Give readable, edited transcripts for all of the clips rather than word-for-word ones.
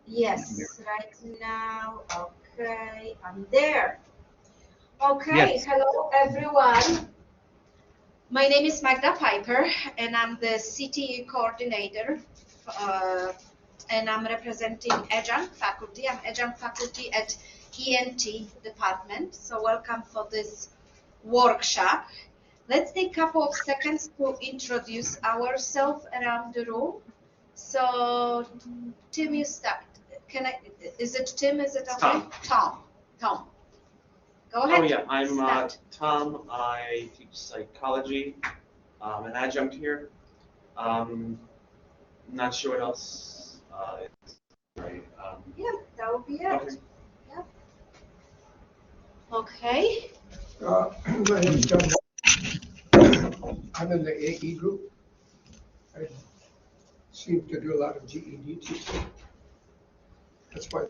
Yes, right now. Okay, I'm there. Okay, Yes. hello everyone. My name is Magda Piper, and I'm the CTE coordinator, uh, and I'm representing adjunct faculty. I'm adjunct faculty at ENT department. So welcome for this workshop. Let's take a couple of seconds to introduce ourselves around the room. So, Tim, you start. Can I? Is it Tim? Is it okay? Tom. Tom. Go ahead. Oh yeah, I'm Start. Tom. I teach psychology. I'm an adjunct here. Not sure what else is right. Yeah, that will be it. Okay. Yeah. Okay. My name is John. I'm in the AE group. I seem to do a lot of GED teaching. That's why.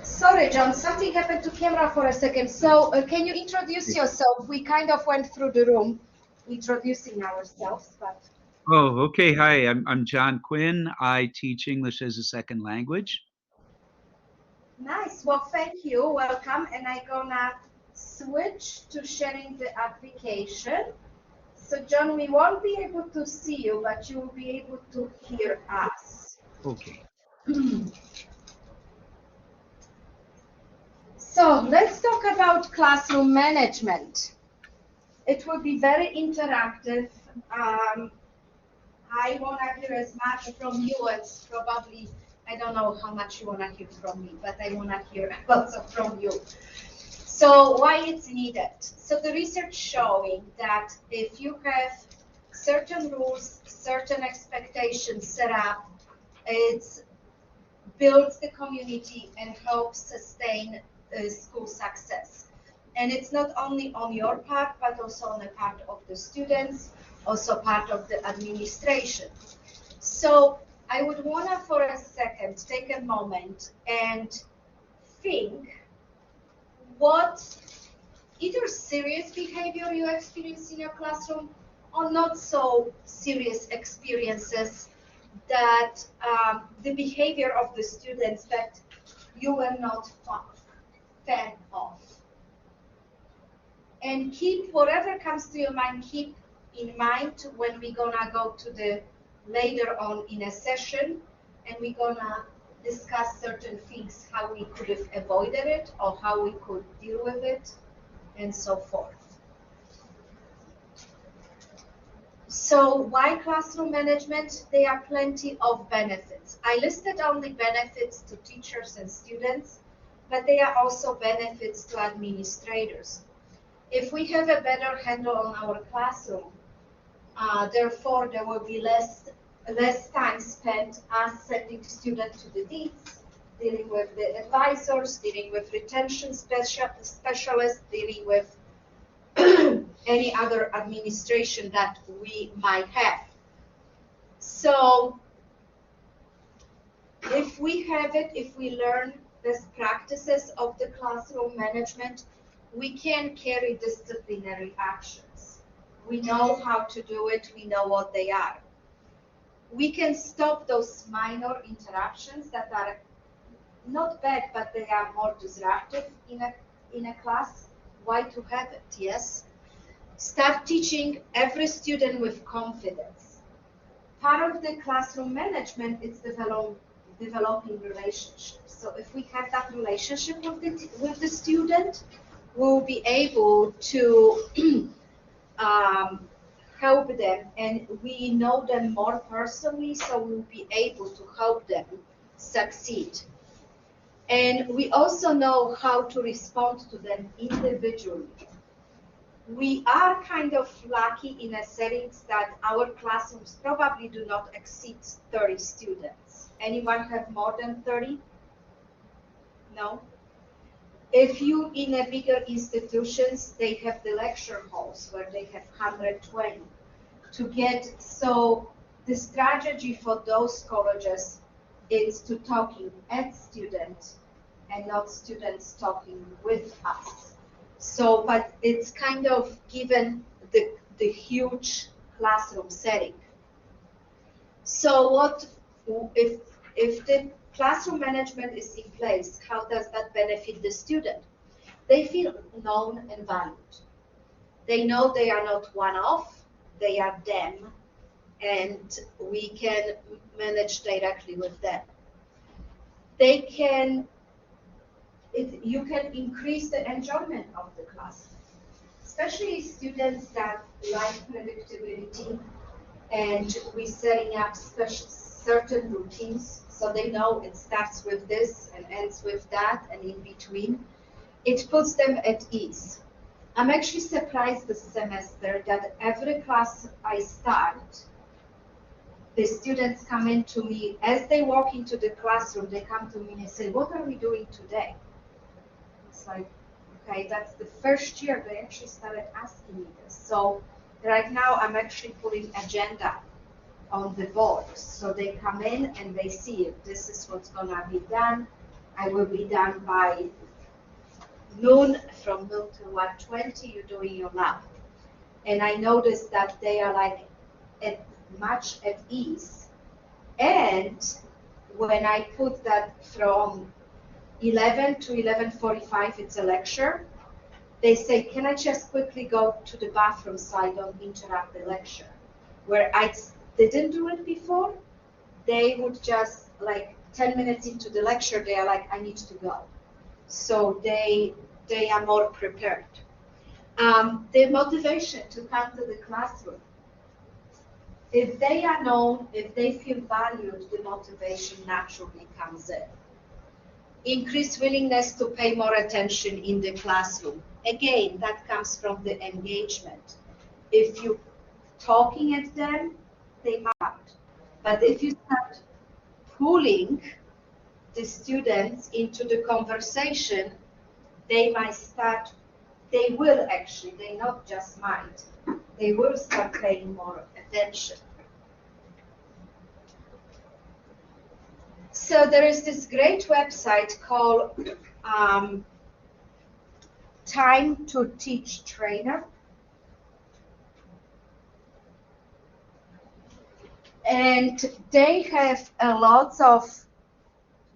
Sorry, John, something happened to camera for a second. So can you introduce yourself? We kind of went through the room introducing ourselves, but. Oh, okay. Hi, I'm John Quinn. I teach English as a second language. Nice. Well, thank you. Welcome. And I'm gonna switch to sharing the application. So, John, we won't be able to see you, but you will be able to hear us. Okay. So, let's talk about classroom management. It will be very interactive. I want to hear as much from you as probably, I don't know how much you want to hear from me, but I want to hear also from you. So why it's needed? So the research showing that if you have certain rules, certain expectations set up, it builds the community and helps sustain school success. And it's not only on your part, but also on the part of the students, also part of the administration. So I would want to, for a second, take a moment and think what either serious behavior you experience in your classroom or not so serious experiences that the behavior of the students that you were not fan of. And keep whatever comes to your mind, keep in mind when we're gonna go to the later on in a session and we're gonna discuss certain things, how we could have avoided it or how we could deal with it and so forth. So why classroom management? There are plenty of benefits. I listed only benefits to teachers and students, but there are also benefits to administrators. If we have a better handle on our classroom, therefore there will be less time spent us sending students to the deans, dealing with the advisors, dealing with retention specialists, dealing with any other administration that we might have. So if we have it, if we learn best practices of the classroom management, we can carry disciplinary actions. We know how to do it, we know what they are. We can stop those minor interruptions that are not bad, but they are more disruptive in a class. Why to have it? Yes. Start teaching every student with confidence. Part of the classroom management is developing relationships. So if we have that relationship with the student, we'll be able to help them, and we know them more personally, so we'll be able to help them succeed. And we also know how to respond to them individually. We are kind of lucky in a settings that our classrooms probably do not exceed 30 students. Anyone have more than 30? No? If you in a bigger institutions, they have the lecture halls where they have 120 to get. So the strategy for those colleges is to talking at students and not students talking with us. So, but it's kind of given the huge classroom setting. So what if the classroom management is in place, how does that benefit the student? They feel known and valued. They know they are not one-off, they are them, and we can manage directly with them. They can, you can increase the enjoyment of the class, especially students that like predictability, and we're setting up certain routines so they know it starts with this and ends with that and in between. It puts them at ease. I'm actually surprised this semester that every class I start, the students come in to me, as they walk into the classroom, they come to me and say, what are we doing today? It's like, okay, that's the first year they actually started asking me this. So right now I'm actually putting agenda on the board. So they come in and they see it. This is what's gonna be done. I will be done by noon, from noon to 1:20, you're doing your lab. And I noticed that they are like much at ease. And when I put that from 11 to 11:45, it's a lecture, they say, can I just quickly go to the bathroom so I don't interrupt the lecture? Where I didn't do it before, they would just like 10 minutes into the lecture, they are like, I need to go. So they are more prepared. The motivation to come to the classroom. If they are known, if they feel valued, the motivation naturally comes in. Increased willingness to pay more attention in the classroom. Again, that comes from the engagement. If you're talking at them, they might. But if you start pulling the students into the conversation, they might start, they will actually, they not just might, they will start paying more attention. So there is this great website called Time to Teach Trainer. And they have a lot of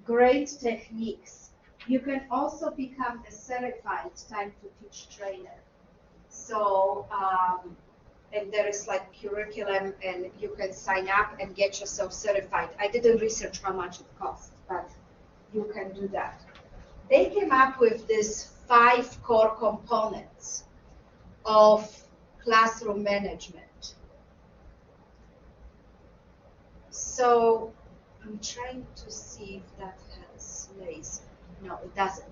great techniques. You can also become a certified Time to Teach trainer. So, and there is like curriculum, and you can sign up and get yourself certified. I didn't research how much it costs, but you can do that. They came up with these 5 core components of classroom management. So I'm trying to see if that has lazy. No, it doesn't.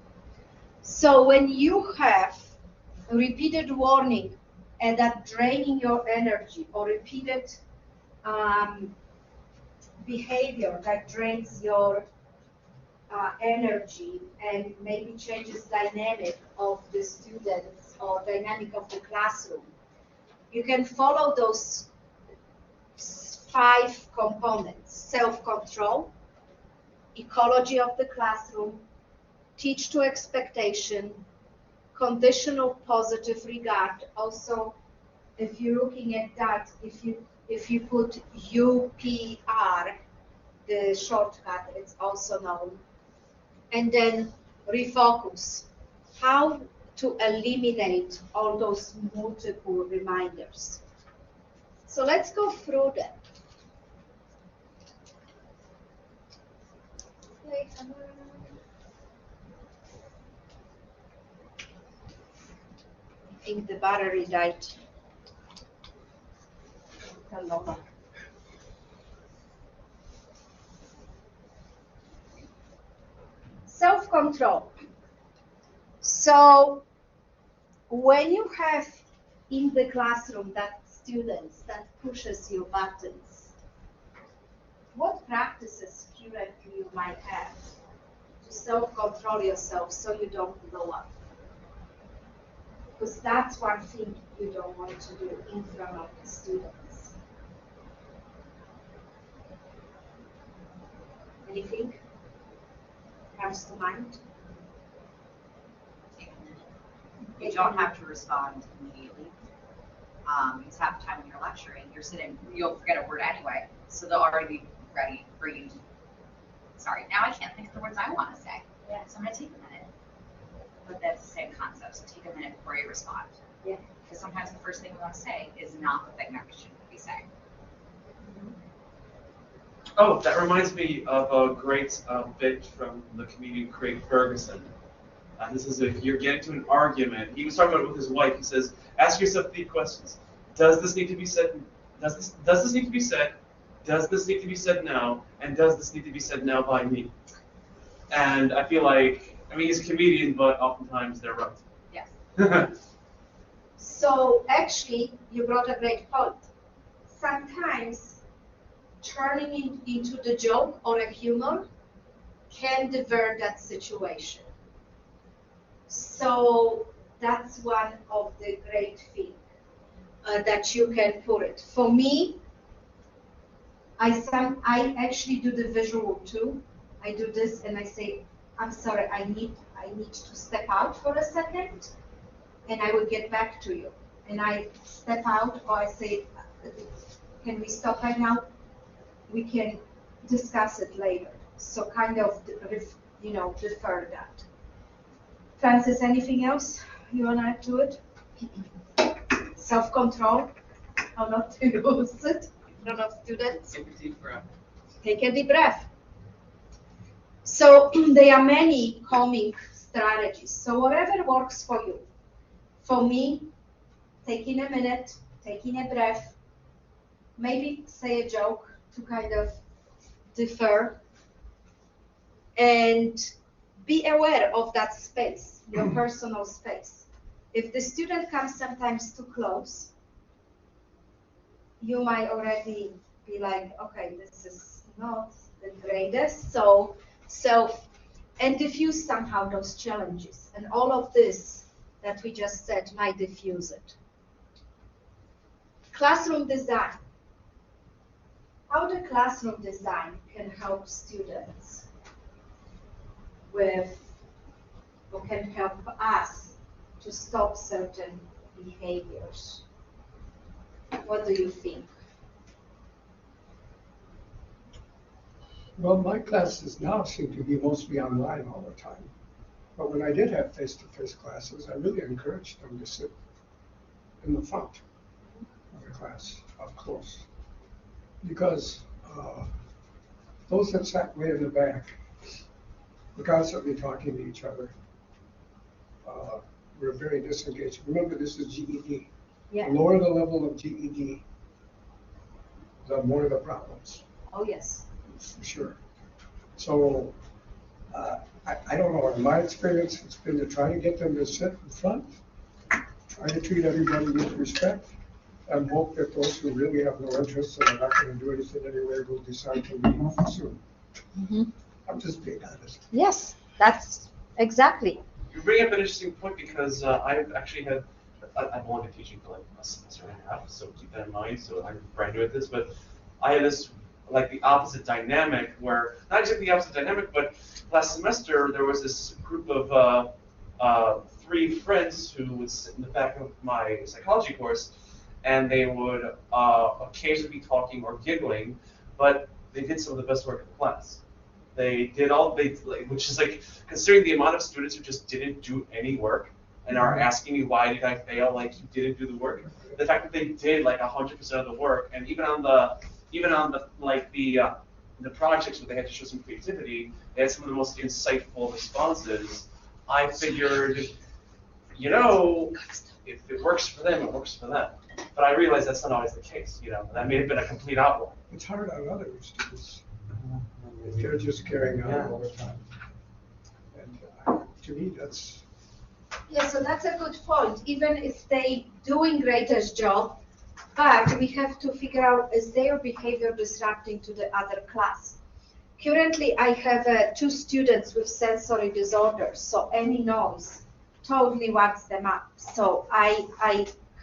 So when you have a repeated warning and that draining your energy, or repeated behavior that drains your energy and maybe changes dynamic of the students or dynamic of the classroom, you can follow those 5 components: self-control, ecology of the classroom, teach to expectation, conditional positive regard. Also, if you're looking at that, if you put UPR, the shortcut, it's also known. And then refocus, how to eliminate all those multiple reminders. So let's go through them. I think the battery died. tell Lola. Self-control. So when you have in the classroom that students that pushes your buttons, what practices currently you might have to self-control yourself so you don't blow up? Because that's one thing you don't want to do in front of the students. Anything comes to mind? You don't have to respond immediately. It's half the time when you're lecturing, you're sitting, you'll forget a word anyway, so they'll already be ready for you to, sorry, now I can't think of the words I want to say. Yeah. So I'm going to take a minute. But that's the same concept, so take a minute before you respond. Yeah. Because sometimes the first thing we want to say is not the thing that we should be saying. Oh, that reminds me of a great bit from the comedian Craig Ferguson. This is if you're getting to an argument. He was talking about it with his wife. He says, ask yourself 3 questions. Does this need to be said? Does this need to be said? Does this need to be said now? And does this need to be said now by me? And I feel like, I mean, he's a comedian, but oftentimes they're right. Yes. So actually, you brought a great point. Sometimes turning into the joke or a humor can divert that situation. So that's one of the great things that you can put it. For me, I actually do the visual too. I do this and I say, I'm sorry, I need to step out for a second, and I will get back to you. And I step out, or I say, can we stop right now? We can discuss it later. So kind of, defer that. Francis, anything else you want to add to it? Self-control, how not to lose it in front of students. Take a deep breath. Take a deep breath. So there are many calming strategies. So whatever works for you. For me, taking a minute, taking a breath, maybe say a joke to kind of defer, and be aware of that space, your personal space. If the student comes sometimes too close, you might already be like, okay, this is not the greatest. So and diffuse somehow those challenges. And all of this that we just said might diffuse it. Classroom design. How the classroom design can help students with, or can help us to stop certain behaviors. What do you think? Well, my classes now seem to be mostly online all the time. But when I did have face-to-face classes, I really encouraged them to sit in the front of the class, up close. Because those that sat way in the back were constantly talking to each other. Were very disengaged. Remember, this is GED. Yeah. The lower the level of GED, the more the problems. Oh, yes. For sure. So, I don't know, in my experience, it's been to try to get them to sit in front, try to treat everybody with respect, and hope that those who really have no interest and are not going to do anything anyway will decide to leave soon. Mm-hmm. I'm just being honest. Yes, that's exactly. You bring up an interesting point because I've actually had, I've only been teaching for like a semester and a half, so keep that in mind. So I'm brand new at this, but I had this, like the opposite dynamic where, not exactly the opposite dynamic, but last semester there was this group of 3 friends who would sit in the back of my psychology course, and they would occasionally be talking or giggling, but they did some of the best work in the class. They did which is like, considering the amount of students who just didn't do any work and are asking me why did I fail, like you didn't do the work. The fact that they did like 100% of the work, and even on the projects where they had to show some creativity, they had some of the most insightful responses. I figured, if it works for them, it works for them. But I realized that's not always the case, that may have been a complete outlier. It's hard on other students if they're just carrying on all the time. And to me, that's. Yeah, so that's a good point. Even if they doing greatest job, but we have to figure out, is their behavior disrupting to the other class? Currently, I have 2 students with sensory disorders, so any noise totally wakes them up. So I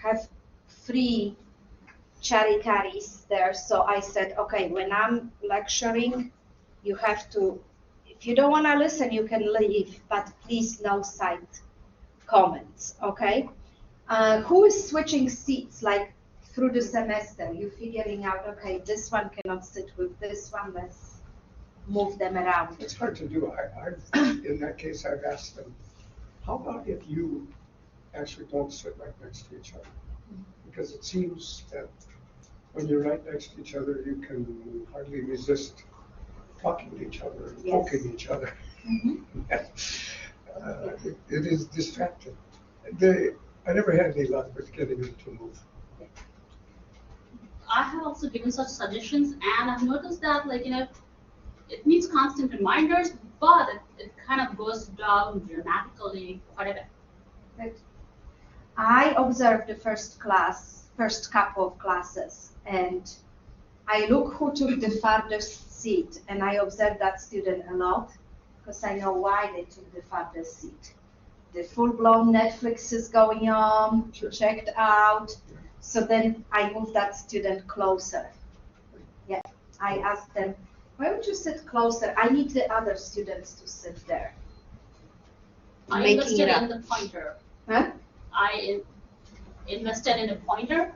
have 3 charikaris there, so I said, okay, when I'm lecturing, you have to, if you don't want to listen, you can leave, but please no side comments, okay? Who is switching seats, like through the semester? You figuring out, okay, this one cannot sit with this one, let's move them around. It's hard to do. In that case, I've asked them, how about if you actually don't sit right next to each other? Because it seems that when you're right next to each other, you can hardly resist talking to each other and poking each other. It is distracting. I never had any luck with getting them to move. I have also given such suggestions, and I've noticed that, it needs constant reminders, but it kind of goes down dramatically quite a bit. Right. I observed the first couple of classes, and I look who took the farthest seat, and I observed that student a lot, because I know why they took the farthest seat. The full-blown Netflix is going on, checked out, so then I moved that student closer. Yeah, I asked them, why would you sit closer? I need the other students to sit there. I invested in the pointer. Huh? I invested in a pointer,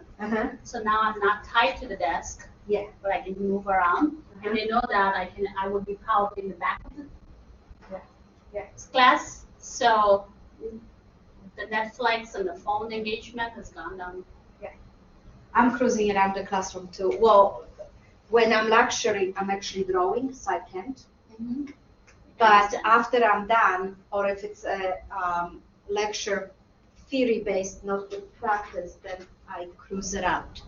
so now I'm not tied to the desk. Yeah. But I can move around, and they know that I would be probably in the back of the class. So the Netflix and the phone engagement has gone down. Yeah. I'm cruising around the classroom too. Well, when I'm lecturing, I'm actually drawing, so I can't. But after I'm done, or if it's a lecture theory-based, not with practice, then I cruise around.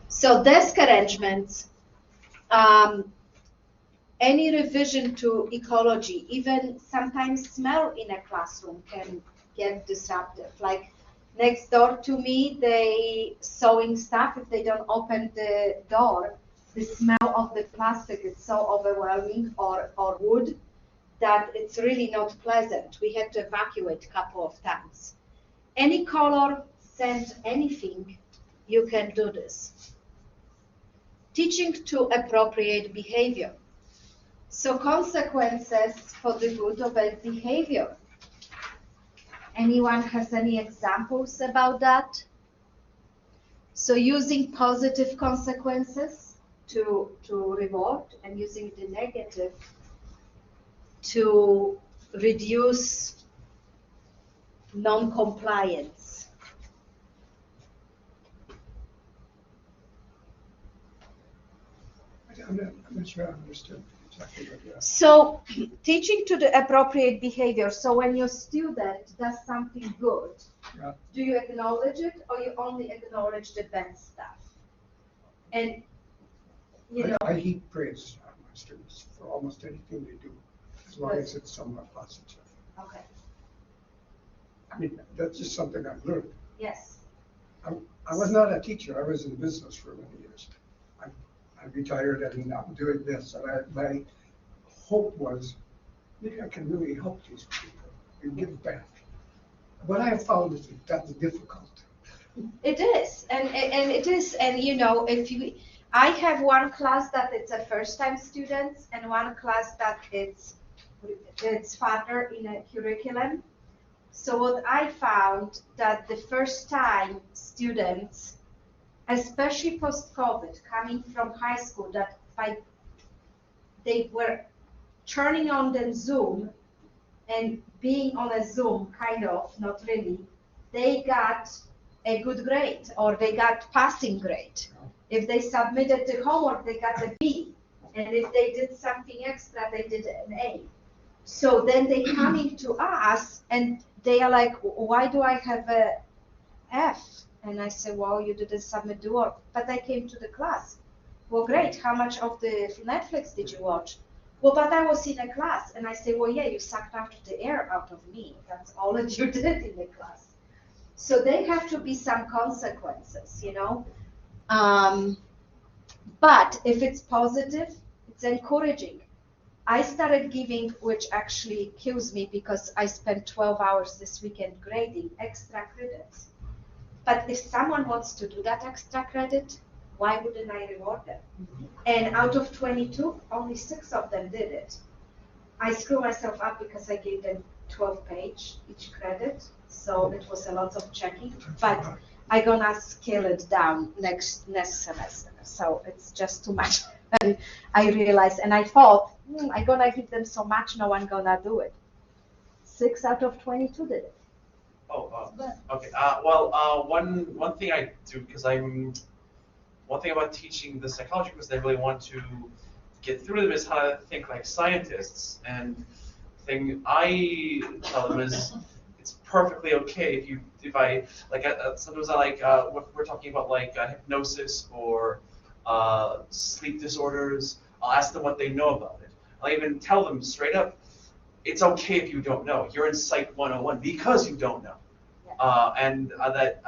So desk arrangements, any revision to ecology, even sometimes smell in a classroom can get disruptive. Like next door to me, they sewing stuff. If they don't open the door, the smell of the plastic is so overwhelming, or wood, that it's really not pleasant. We had to evacuate a couple of times. Any color, scent, anything, you can do this. Teaching to appropriate behavior. So consequences for the good of bad behavior. Anyone has any examples about that? So using positive consequences to reward, and using the negative to reduce non-compliance. I'm not sure I understood exactly what you asked. So teaching to the appropriate behavior. So when your student does something good, do you acknowledge it, or you only acknowledge the bad stuff? And I heap praise on my students for almost anything they do, as long as it's somewhat positive. Okay. I mean, that's just something I've learned. Yes. I was not a teacher. I was in business for many years. I retired and I'm doing this. And my hope was, maybe I can really help these people and give back. What I have found is that's difficult. It is, and it is, and I have one class that it's a first-time students, and one class that it's farther in a curriculum. So what I found that the first-time students, especially post-COVID, coming from high school, that they were turning on the Zoom and being on a Zoom, kind of, not really, they got a good grade, or they got passing grade. If they submitted the homework, they got a B. And if they did something extra, they did an A. So then they coming to us and they are like, why do I have a F? And I said, well, you didn't submit the work, but I came to the class. Well, great. How much of the Netflix did you watch? Well, but I was in a class. And I say, well, yeah, you sucked out the air out of me. That's all that you did in the class. So there have to be some consequences, you know. But if it's positive, it's encouraging. I started giving, which actually kills me because I spent 12 hours this weekend grading extra credits. But if someone wants to do that extra credit, why wouldn't I reward them? And out of 22, only 6 of them did it. I screw myself up because I gave them 12-page each credit, so it was a lot of checking. But I'm gonna scale it down next semester, so it's just too much. And I realized, and I thought, I'm gonna give them so much, no one gonna do it. 6 out of 22 did it. Oh, okay. Well, one thing I do, because one thing about teaching the psychology course, they really want to get through them is how to think like scientists. And the thing I tell them is, it's perfectly okay if I like sometimes I like we're talking about like hypnosis or sleep disorders. I'll ask them what they know about it. I'll even tell them straight up, it's okay if you don't know. You're in Psych 101 because you don't know. And that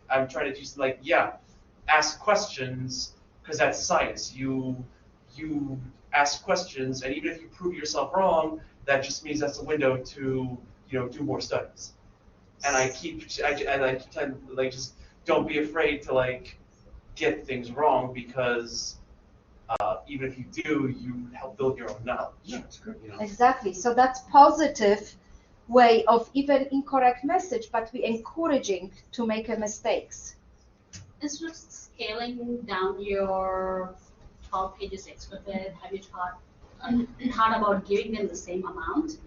I'm trying to teach them, like, yeah, ask questions because that's science. You ask questions, and even if you prove yourself wrong, that just means that's a window to do more studies. And I keep telling them, like, just don't be afraid to like get things wrong because even if you do, you help build your own knowledge. Yeah, that's good. You know? Exactly. So that's positive way of even incorrect message, but we encouraging to make mistakes. Instead of scaling down your 12 pages extra credit, have you thought about giving them the same amount,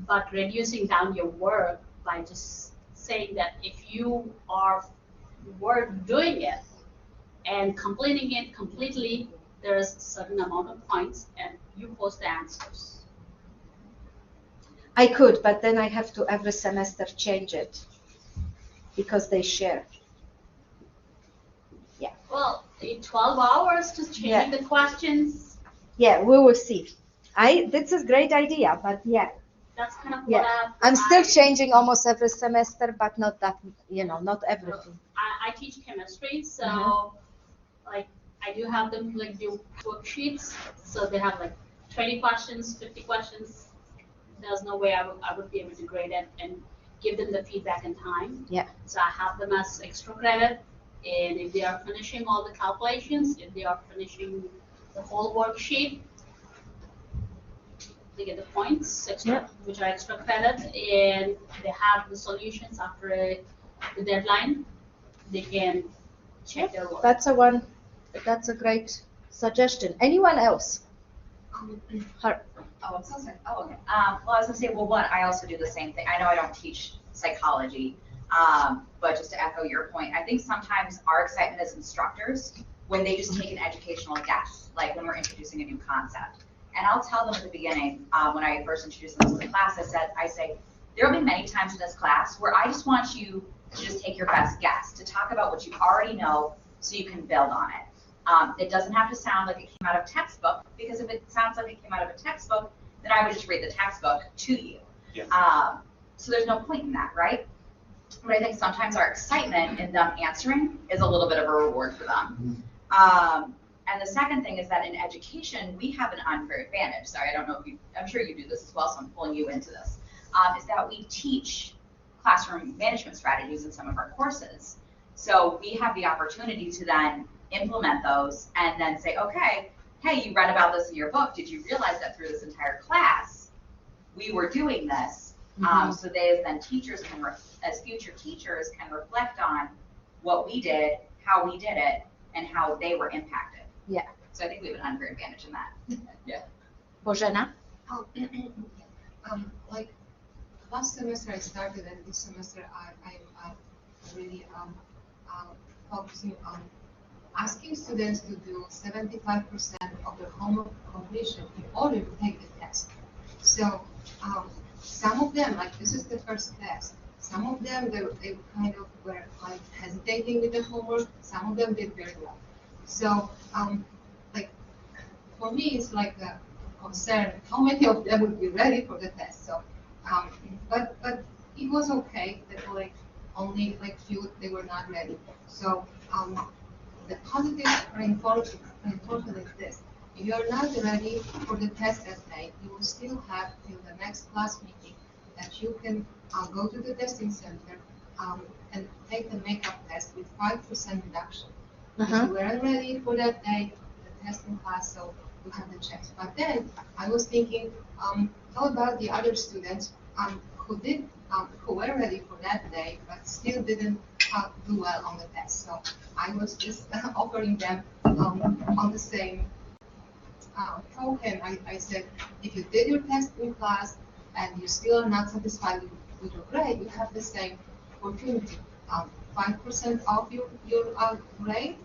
but reducing down your work by just saying that if you are doing it and completing it completely, there's a certain amount of points, and you post the answers. I could, but then I have to every semester change it because they share. Yeah. Well, in 12 hours, just changing the questions. Yeah, we will see. This is a great idea, but yeah. That's kind of what I'm still changing almost every semester, but not that, not everything. I teach chemistry, so like I do have them like do worksheets, so they have like 20 questions, 50 questions. There's no way I would be able to grade it and give them the feedback in time. Yeah. So I have them as extra credit, and if they are finishing all the calculations, if they are finishing the whole worksheet, they get the points, which are extra credit, and they have the solutions after the deadline. They can check their work. That's a great suggestion. Anyone else? Her. Oh, I'm so sorry. Oh, okay. Well, I was gonna say, well, one, I also do the same thing. I know I don't teach psychology, but just to echo your point, I think sometimes our excitement as instructors, when they just take an educational guess, like when we're introducing a new concept. And I'll tell them at the beginning, when I first introduced them to the class, I say, there will be many times in this class where I just want you to just take your best guess, to talk about what you already know so you can build on it. It doesn't have to sound like it came out of a textbook, because if it sounds like it came out of a textbook, then I would just read the textbook to you. Yeah. So there's no point in that, right? But I think sometimes our excitement in them answering is a little bit of a reward for them. And the second thing is that in education, we have an unfair advantage. Sorry, I don't know if I'm sure you do this as well, so I'm pulling you into this, is that we teach classroom management strategies in some of our courses. So we have the opportunity to then implement those and then say, okay, hey, you read about this in your book. Did you realize that through this entire class, we were doing this? So they, as then teachers as future teachers, can reflect on what we did, how we did it, and how they were impacted. Yeah. So I think we have an unfair advantage in that. Yeah. Bożena? Like last semester I started, and this semester I'm really focusing on asking students to do 75% of their homework completion in order to take the test. So some of them, like this is the first test, some of them, they kind of were like hesitating with the homework. Some of them did very well. So, like, for me, it's like a concern how many of them would be ready for the test. So, but it was okay. That like only like few they were not ready. So, the positive reinforcement is this: if you are not ready for the test that day, you will still have till the next class meeting that you can go to the testing center and take the makeup test with 5% reduction. Because you weren't ready for that day, the testing class, so you have the chance. But then I was thinking, how about the other students who were ready for that day but still didn't do well on the test? So I was just offering them on the same token. I said, if you did your test in class and you still are not satisfied with your grade, you have the same opportunity. 5% off your grade,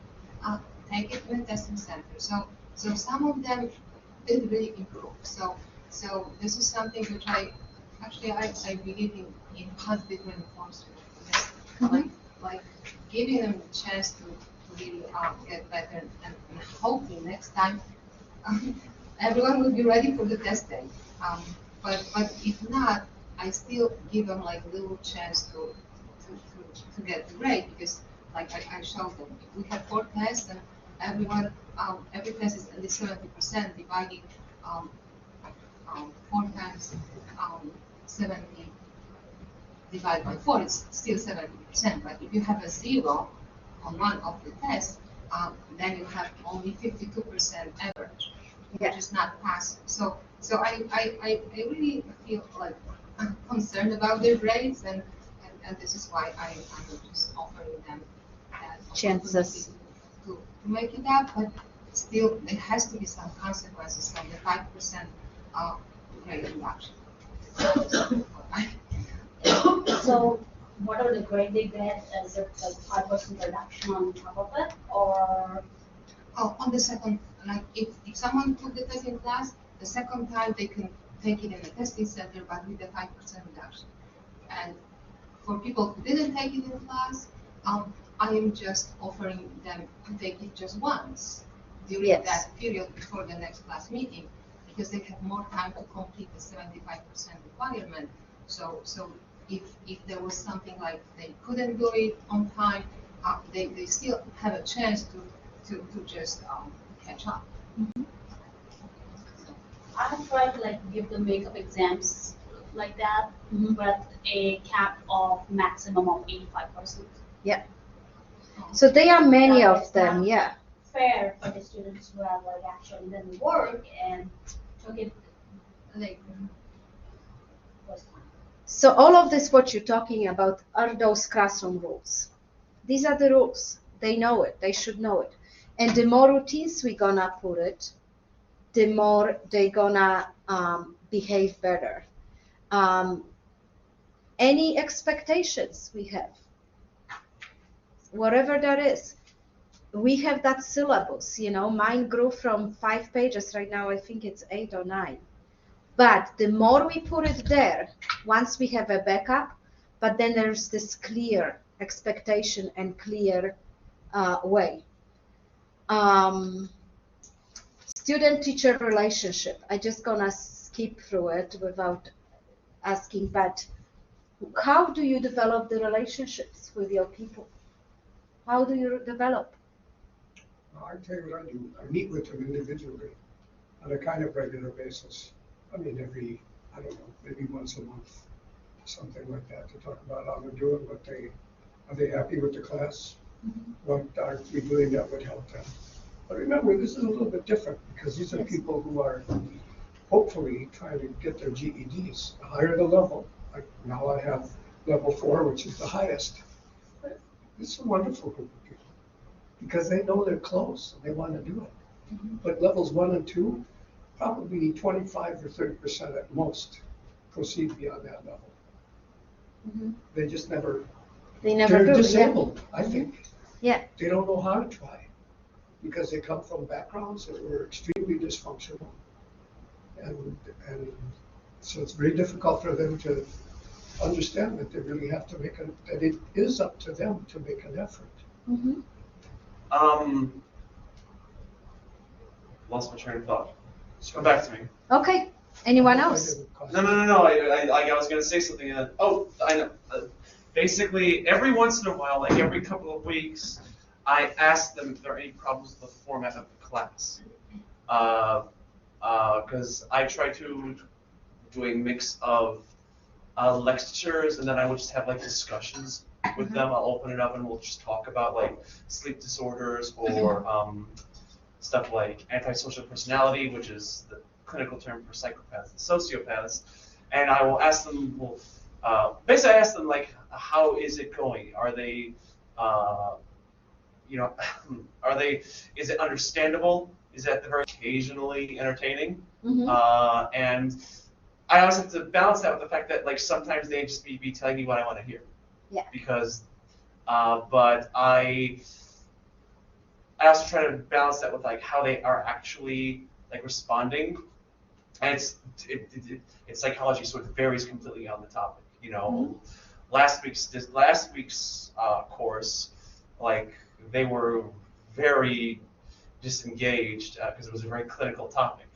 take it in the testing center. So some of them did really improve. So this is something which I believe in positive reinforcement. Like giving them the chance to really get better and hoping next time everyone will be ready for the test day. But if not, I still give them like a little chance to get the grade, because like I showed them, if we have 4 tests and everyone every test is at least 70%, dividing 4 times 70 divided by 4 is still 70%. But if you have a 0 on one of the tests, then you have only 52% average, which is not passing. So I really feel like I'm concerned about their grades, and this is why I'm just offering them that chances to make it up. But still, there has to be some consequences from the 5% grade reduction. So what are the grade they get? Is it like 5% reduction on top of it, or? Oh, on the second, like if someone took the test in class, the second time they can take it in the testing center, but with the 5% reduction. And for people who didn't take it in class, I am just offering them to take it just once during that period before the next class meeting, because they have more time to complete the 75% requirement. So if there was something like they couldn't do it on time, they still have a chance to just catch up. I have tried to like give them makeup exams like that, with a cap of maximum of 85%. Yeah. So there are many That of is them, not yeah. fair for the students who have like actually done the work and took it like first time. So all of this, what you're talking about, are those classroom rules. These are the rules. They know it. They should know it. And the more routines we're gonna put it, the more they're gonna behave better. Any expectations we have, whatever that is, we have that syllabus. Mine grew from 5 pages. Right now, I think it's 8 or 9. But the more we put it there, once we have a backup, but then there's this clear expectation and clear way. Student-teacher relationship. I just gonna skip through it without asking, but how do you develop the relationships with your people? How do you develop? I tell you what I do. I meet with them individually on a kind of regular basis. I mean, I don't know, maybe once a month, something like that, to talk about how they're doing, are they happy with the class? What are we doing that would help them? But remember, this is a little bit different, because these are people who are hopefully trying to get their GEDs. The higher the level, like now I have level 4, which is the highest. But it's a wonderful group of people, because they know they're close and they want to do it. But levels 1 and 2, probably 25 or 30% at most proceed beyond that level. They just never. They're do. disabled, I think. Yeah. They don't know how to try, because they come from backgrounds that were extremely dysfunctional, and so it's very difficult for them to understand that they really have to that it is up to them to make an effort. Mhm. Lost my train of thought. Just come back to me. Okay. Anyone I else? didn't cause No. I was going to say something. Oh, I know. Basically, every once in a while, like every couple of weeks, I ask them if there are any problems with the format of the class. Because I try to do a mix of lectures, and then I would just have like discussions with them. I'll open it up and we'll just talk about like sleep disorders or stuff like antisocial personality, which is the clinical term for psychopaths and sociopaths. And I will ask them, basically I ask them like, how is it going? Are they, is it understandable? Is it at the very occasionally entertaining? Mhm. And I always have to balance that with the fact that like sometimes they just be telling me what I want to hear. Yeah. Because, but I also try to balance that with like how they are actually like responding, and it's psychology, so it varies completely on the topic. You know, last week's course, like they were very disengaged because it was a very clinical topic,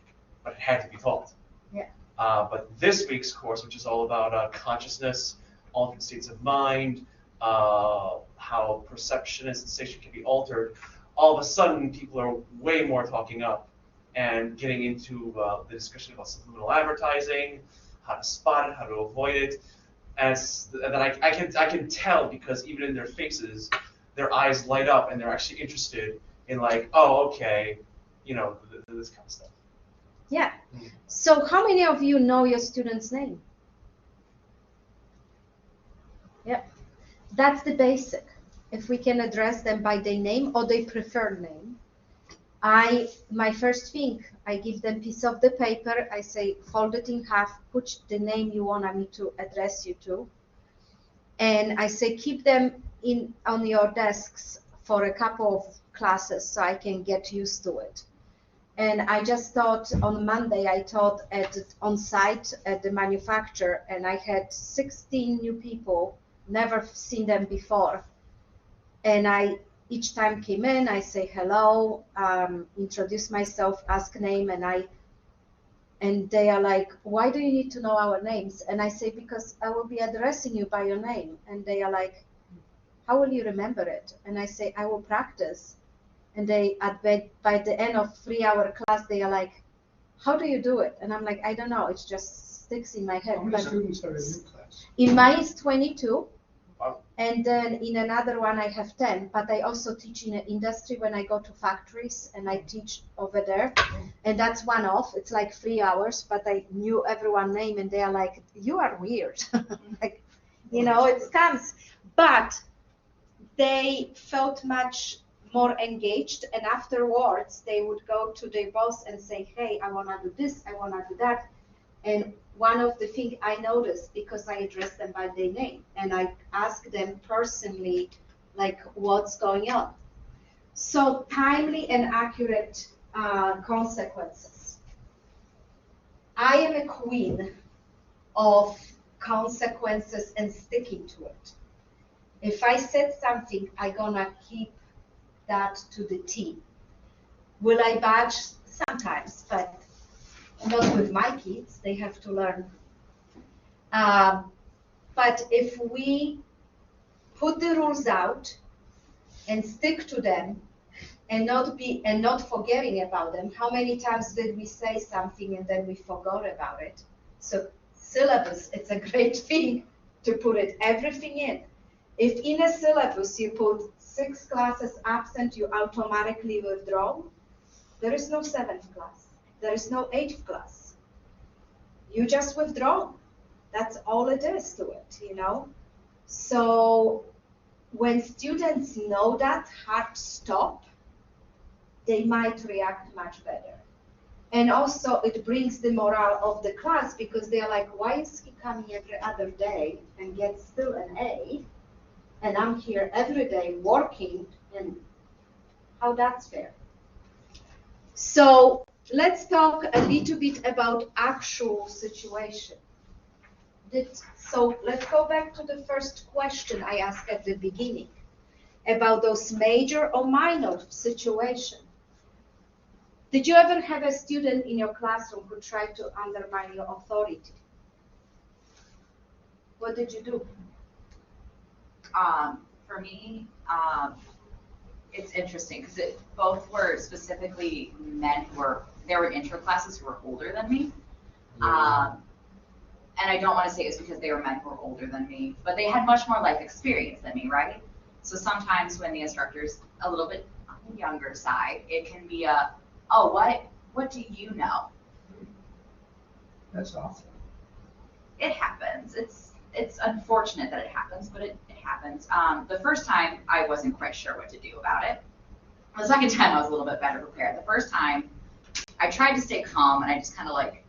but it had to be taught. Yeah. But this week's course, which is all about consciousness, altered states of mind, how perception and sensation can be altered, all of a sudden people are way more talking up and getting into the discussion about subliminal advertising, how to spot it, how to avoid it. And then I can tell, because even in their faces, their eyes light up and they're actually interested in like, oh, okay, this kind of stuff. Yeah. So how many of you know your student's name? Yeah. That's the basic. If we can address them by their name or their preferred name. My first thing, I give them piece of the paper. I say, fold it in half, put the name you want me to address you to. And I say, keep them on your desks for a couple of classes so I can get used to it. And I just taught on Monday, I taught on site at the manufacturer, and I had 16 new people, never seen them before. And I each time came in, I say hello, introduce myself, ask name, and they are like, why do you need to know our names? And I say, because I will be addressing you by your name. And they are like, how will you remember it? And I say, I will practice. And by the end of 3-hour class, they are like, how do you do it? And I'm like, I don't know, it just sticks in my head. How many students are in your class? In mine is 22. Wow. And then in another one I have 10, but I also teach in an industry when I go to factories, and I teach over there. And that's one off. It's like 3 hours, but I knew everyone's name, and they are like, you are weird. Like, it comes. But they felt much more engaged, and afterwards they would go to their boss and say, hey, I want to do this, I want to do that. And one of the things I noticed, because I addressed them by their name, and I asked them personally, like, what's going on. So timely and accurate consequences. I am a queen of consequences and sticking to it. If I said something, I'm gonna keep that to the T. Will I budge? Sometimes, but not with my kids. They have to learn. But if we put the rules out and stick to them, and not forgetting about them, how many times did we say something and then we forgot about it? So syllabus, it's a great thing to put everything in. If in a syllabus you put 6 classes absent, you automatically withdraw. There is no 7th class. There is no 8th class. You just withdraw. That's all it is to it, So when students know that hard stop, they might react much better. And also it brings the morale of the class, because they're like, why is he coming every other day and gets still an A? And I'm here every day working, and how that's fair. So let's talk a little bit about actual situation. So let's go back to the first question I asked at the beginning about those major or minor situations. Did you ever have a student in your classroom who tried to undermine your authority? What did you do? For me, it's interesting because both were specifically men who there were intro classes who were older than me. And I don't want to say it's because they were men who were older than me, but they had much more life experience than me, right? So sometimes when the instructor's a little bit on the younger side, it can be oh, what do you know? That's awful. It happens. It's unfortunate that it happens, but it happens. The first time, I wasn't quite sure what to do about it. The second time, I was a little bit better prepared. The first time, I tried to stay calm, and I just kind of like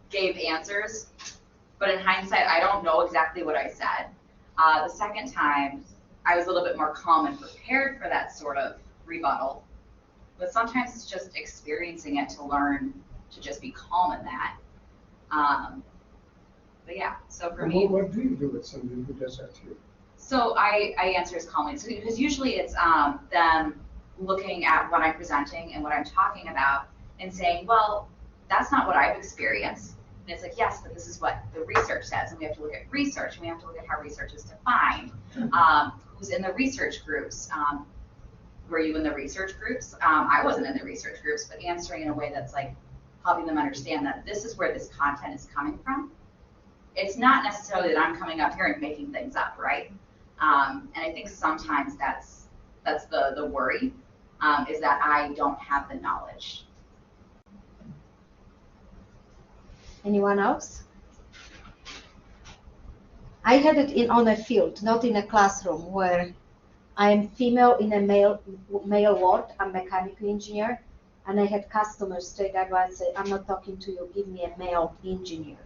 gave answers. But in hindsight, I don't know exactly what I said. The second time, I was a little bit more calm and prepared for that sort of rebuttal. But sometimes it's just experiencing it to learn to just be calm in that. But yeah, so for me. What do you do with somebody who does that to you? So I answer as calmly, because usually it's them looking at what I'm presenting and what I'm talking about and saying, well, that's not what I've experienced. And it's like, yes, but this is what the research says, and we have to look at research, and we have to look at how research is defined. Who's in the research groups? Were you in the research groups? I wasn't in the research groups, but answering in a way that's like helping them understand that this is where this content is coming from. It's not necessarily that I'm coming up here and making things up, right? And I think sometimes that's the worry, is that I don't have the knowledge. Anyone else? I had it on a field, not in a classroom, where I'm female in a male ward. I'm mechanical engineer, and I had customers straight up and say, "I'm not talking to you. Give me a male engineer."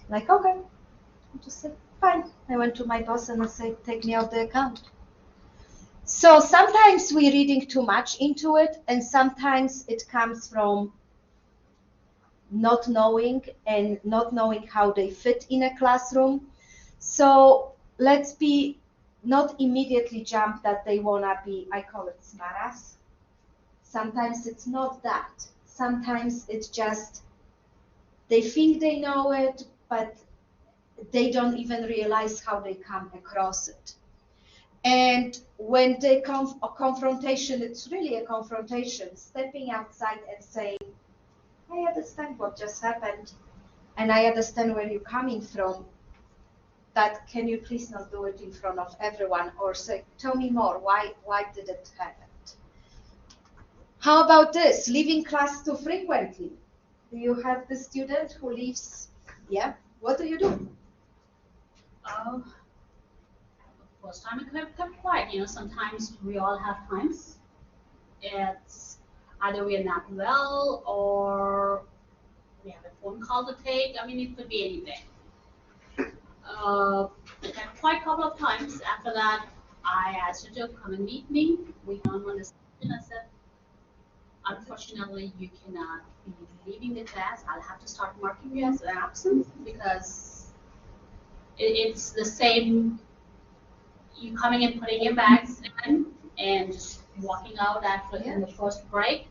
Like, okay. I just said, fine. I went to my boss and I said, take me off the account. So sometimes we're reading too much into it, and sometimes it comes from not knowing how they fit in a classroom. So let's be not immediately jump that they wanna be, I call it smartass. Sometimes it's not that. Sometimes it's just they think they know it, but they don't even realize how they come across it. And when they come a confrontation, it's really a confrontation, stepping outside and saying, I understand what just happened, and I understand where you're coming from, but can you please not do it in front of everyone, or say, tell me more, why did it happen? How about this, leaving class too frequently? Do you have the student who leaves? Yeah, what do you do? First time I kept quiet. Sometimes we all have times. It's either we are not well or we have a phone call to take. I mean, it could be anything. I kept quiet a couple of times. After that, I asked her to come and meet me. We one discussion. I said, unfortunately, you cannot be leaving the class. I'll have to start marking you as absent because it's the same. You coming and putting your bags in and just walking out after in the first break.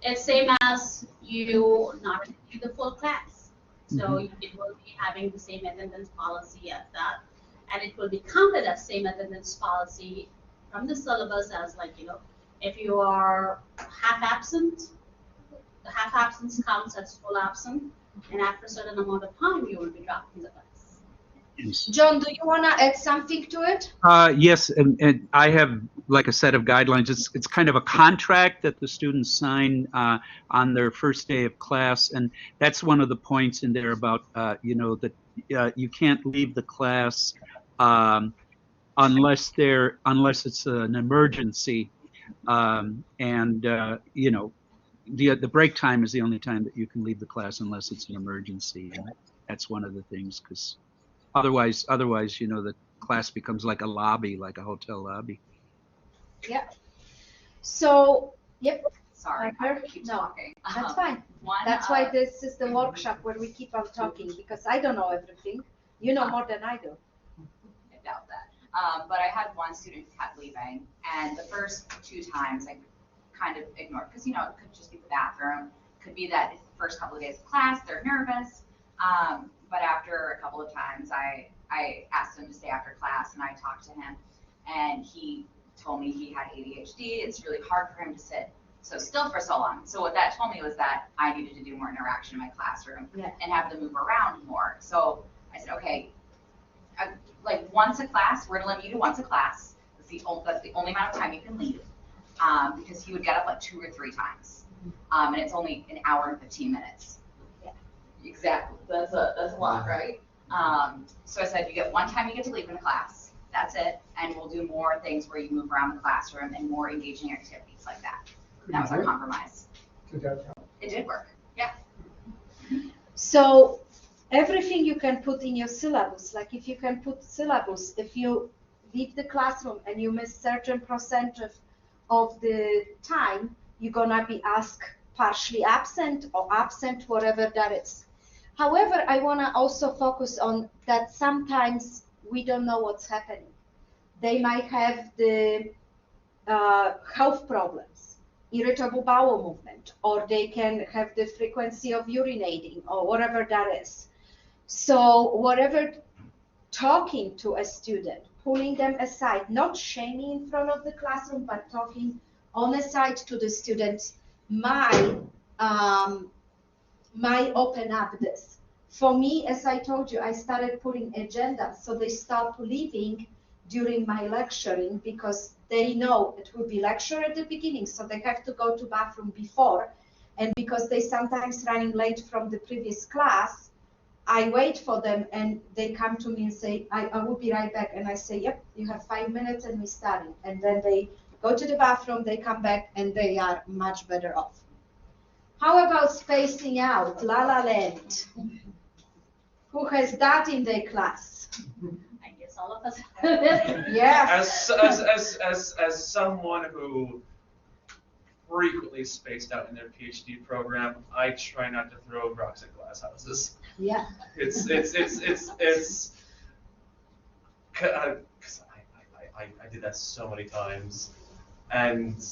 It's same as you not attending the full class. So it will be having the same attendance policy as that, and it will be counted as same attendance policy from the syllabus as if you are half absent, the half absence counts as full absent, and after a certain amount of time you will be dropped from the class. John, do you want to add something to it? Yes, and I have like a set of guidelines. It's kind of a contract that the students sign on their first day of class, and that's one of the points in there about that you can't leave the class unless it's an emergency, the break time is the only time that you can leave the class unless it's an emergency, and that's one of the things, because Otherwise, the class becomes like a lobby, like a hotel lobby. Yeah. So, yep. Sorry, I keep talking. That's fine. That's why this is the workshop where we keep on talking, because I don't know everything. You know more than I do. I doubt that. But I had one student who kept leaving, and the first 2 times I kind of ignored, because it could just be the bathroom, could be that it's the first couple of days of class, they're nervous. But after a couple of times, I asked him to stay after class, and I talked to him, and he told me he had ADHD. It's really hard for him to sit so still for so long. So what that told me was that I needed to do more interaction in my classroom and have them move around more. So I said, okay, like once a class, we're gonna limit you to once a class. That's the only amount of time you can leave, because he would get up like 2 or 3 times, and it's only an hour and 15 minutes. Yeah. Exactly. That's a lot, right? So I said, you get one time you get to leave in a class. That's it, and we'll do more things where you move around the classroom and more engaging activities like that. And that was our compromise. Did that help? It did work. Yeah. So everything you can put in your syllabus, like if you can put syllabus, if you leave the classroom and you miss certain percent of the time, you're gonna be asked partially absent or absent, whatever that is. However, I wanna also focus on that sometimes we don't know what's happening. They might have the health problems, irritable bowel movement, or they can have the frequency of urinating or whatever that is. So whatever, talking to a student, pulling them aside, not shaming in front of the classroom, but talking on the side to the students might open up this. For me, as I told you, I started putting agendas, so they stop leaving during my lecturing because they know it will be lecture at the beginning, so they have to go to bathroom before, and because they sometimes running late from the previous class, I wait for them and they come to me and say, I will be right back, and I say, yep, you have 5 minutes and we starting, and then they go to the bathroom, they come back, and they are much better off. How about spacing out, La La Land? Who has that in their class? I guess all of us. Yes. As someone who frequently spaced out in their PhD program, I try not to throw rocks at glass houses. Yeah. It's because I did that so many times, and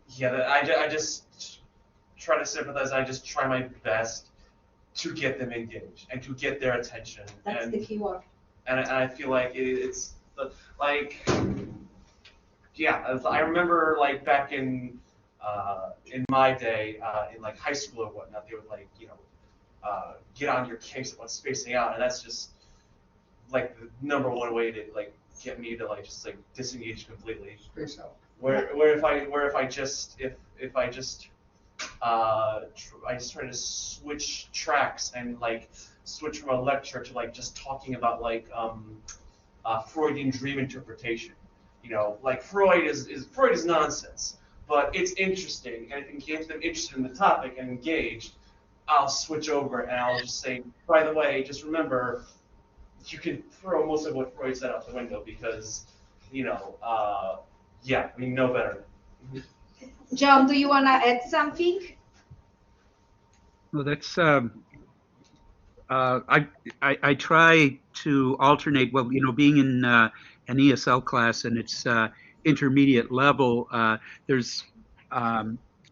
yeah, I just try to sympathize. I just try my best to get them engaged and to get their attention. That's the key word. And I feel like it's like, yeah, I remember like back in my day, in like high school or whatnot, they would like, get on your case about spacing out, and that's just like the #1 way to like get me to like just like disengage completely. Space out. Where if I just try to switch tracks and like switch from a lecture to like just talking about like Freudian dream interpretation. Like Freud is nonsense, but it's interesting, and if it gets them interested in the topic and engaged, I'll switch over and I'll just say, by the way, just remember, you can throw most of what Freud said out the window because, yeah, we know better. John, do you want to add something? Well, that's I try to alternate. Well, being in an ESL class and it's intermediate level,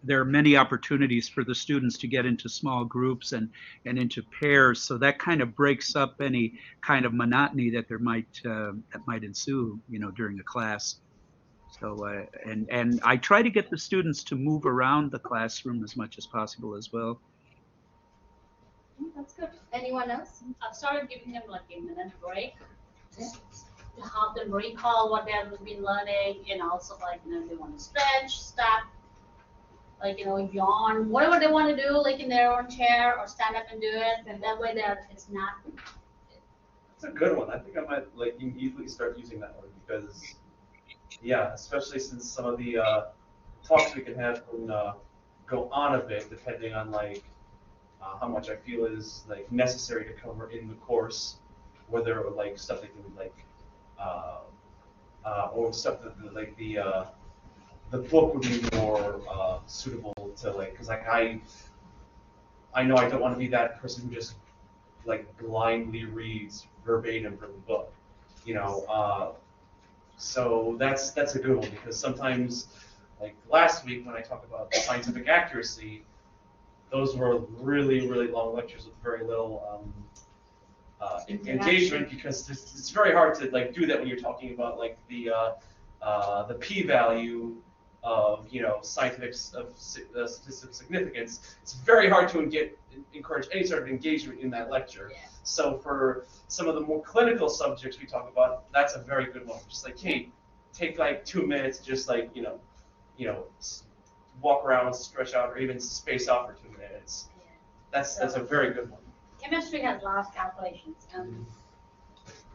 there are many opportunities for the students to get into small groups and into pairs. So that kind of breaks up any kind of monotony that there might ensue, during a class. So and I try to get the students to move around the classroom as much as possible as well. That's good. Anyone else? I've started giving them like a minute break, just to help them recall what they have been learning, and also like if they want to stretch, stop, like yawn, whatever they want to do, like in their own chair or stand up and do it, and that way it's not. That's a good one. I think I might like easily start using that one because, yeah, especially since some of the talks we can have can go on a bit depending on like how much I feel is like necessary to cover in the course, whether like stuff that can like or stuff that like the book would be more suitable to like, because like I know I don't want to be that person who just like blindly reads verbatim from the book, you know. So that's a good one, because sometimes, like last week when I talked about scientific accuracy, those were really, really long lectures with very little engagement, because it's very hard to like do that when you're talking about like the p-value of, you know, statistical significance. It's very hard to encourage any sort of engagement in that lecture. Yeah. So for some of the more clinical subjects we talk about, that's a very good one. Just like, hey, take like 2 minutes, just like, you know, walk around, stretch out, or even space out for 2 minutes. Yeah. That's a very good one. Chemistry has last calculations, and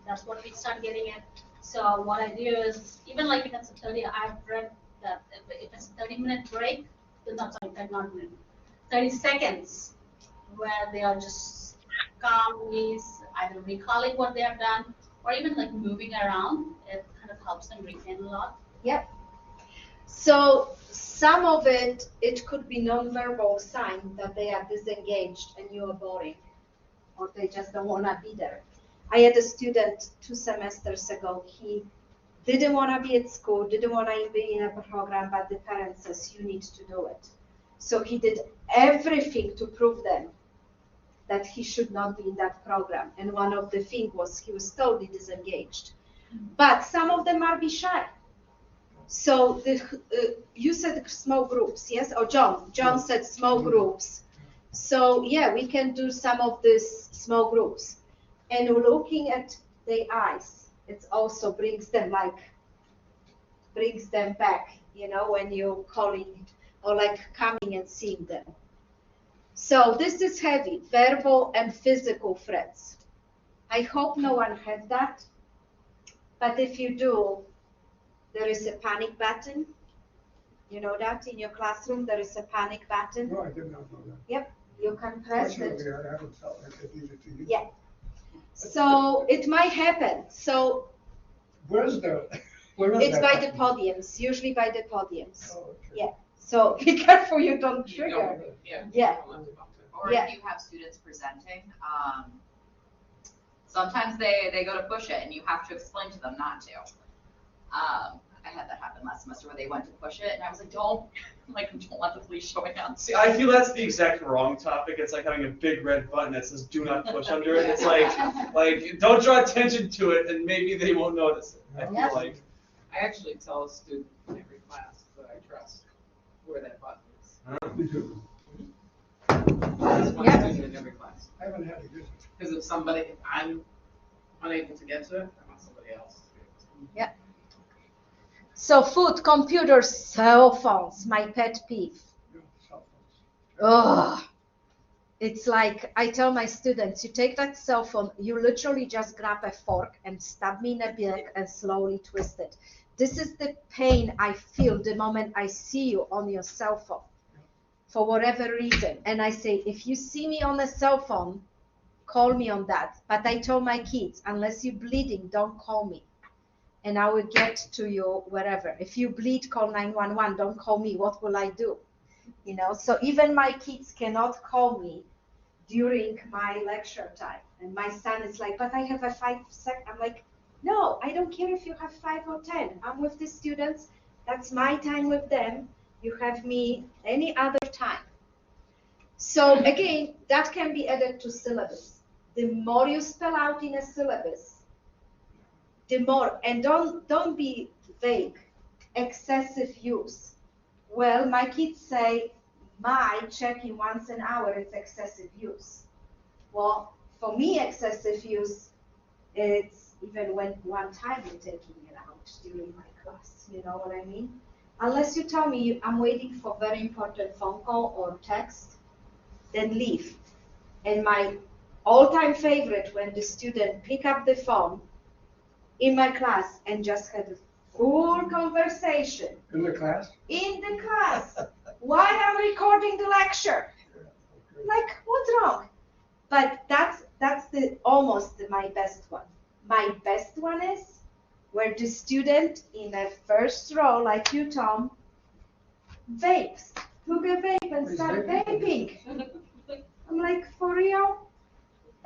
that's what we start getting at. So what I do is, even like if it's a 30, I've read that if it's a 30-minute break, then that's like not minute, 30 seconds, where they are just calmly either recalling what they have done, or even like moving around. It kind of helps them retain a lot. Yep. So some of it could be non-verbal sign that they are disengaged and you are boring, or they just don't want to be there. I had a student 2 semesters ago. He didn't want to be at school, didn't want to be in a program, but the parents says you need to do it. So he did everything to prove them that he should not be in that program. And one of the things was he was totally disengaged. But some of them are be shy. So you said small groups, yes? Or John said small groups. So yeah, we can do some of these small groups. And looking at their eyes, it also brings them back, you know, when you're calling or like coming and seeing them. So this is heavy, verbal and physical threats. I hope no one had that, but if you do, there is a panic button. You know that in your classroom, there is a panic button. No, I did not know that. Yep, you can press it. Fortunately, I haven't felt like I needed to use it. Yeah. So it might happen. So Where is it's that by the button? podiums, usually by the podiums. Oh, okay. Yeah. So be careful you don't trigger. Yeah. Or Yeah. if you have students presenting, sometimes they go to push it and you have to explain to them not to. I had that happen last semester where they went to push it and I was like, don't want the police showing up. See, I feel that's the exact wrong topic. It's like having a big red button that says "Do not push" under it. It's like don't draw attention to it, and maybe they won't notice it. I feel like. I actually tell a student in every class that I trust where that button is. Me too. There's one Yeah. student in every class. I haven't had to use it. Because if I'm unable to get to it, I want somebody else to be able to. Yeah. So food, computers, cell phones, my pet peeve. Yeah, cell phones. Ugh. It's like I tell my students, you take that cell phone, you literally just grab a fork and stab me in the back and slowly twist it. This is the pain I feel the moment I see you on your cell phone, for whatever reason. And I say, if you see me on a cell phone, call me on that. But I tell my kids, unless you're bleeding, don't call me. And I will get to you wherever. If you bleed, call 911. Don't call me. What will I do? You know, so even my kids cannot call me during my lecture time. And my son is like, but I have a 5 second. I'm like, no, I don't care if you have 5 or 10. I'm with the students. That's my time with them. You have me any other time. So again, that can be added to syllabus. The more you spell out in a syllabus, the more, and don't be vague, excessive use. Well, my kids say, my checking once an hour is excessive use. Well, for me, excessive use, it's even when one time you're taking it out during my class, you know what I mean? Unless you tell me I'm waiting for very important phone call or text, then leave. And my all-time favorite, when the student pick up the phone in my class and just had a full conversation. In the class? In the class. While I'm recording the lecture. Like, what's wrong? But that's almost my best one. My best one is where the student in the first row, like you, Tom, vapes. Took a vape and started vaping. I'm like, for real?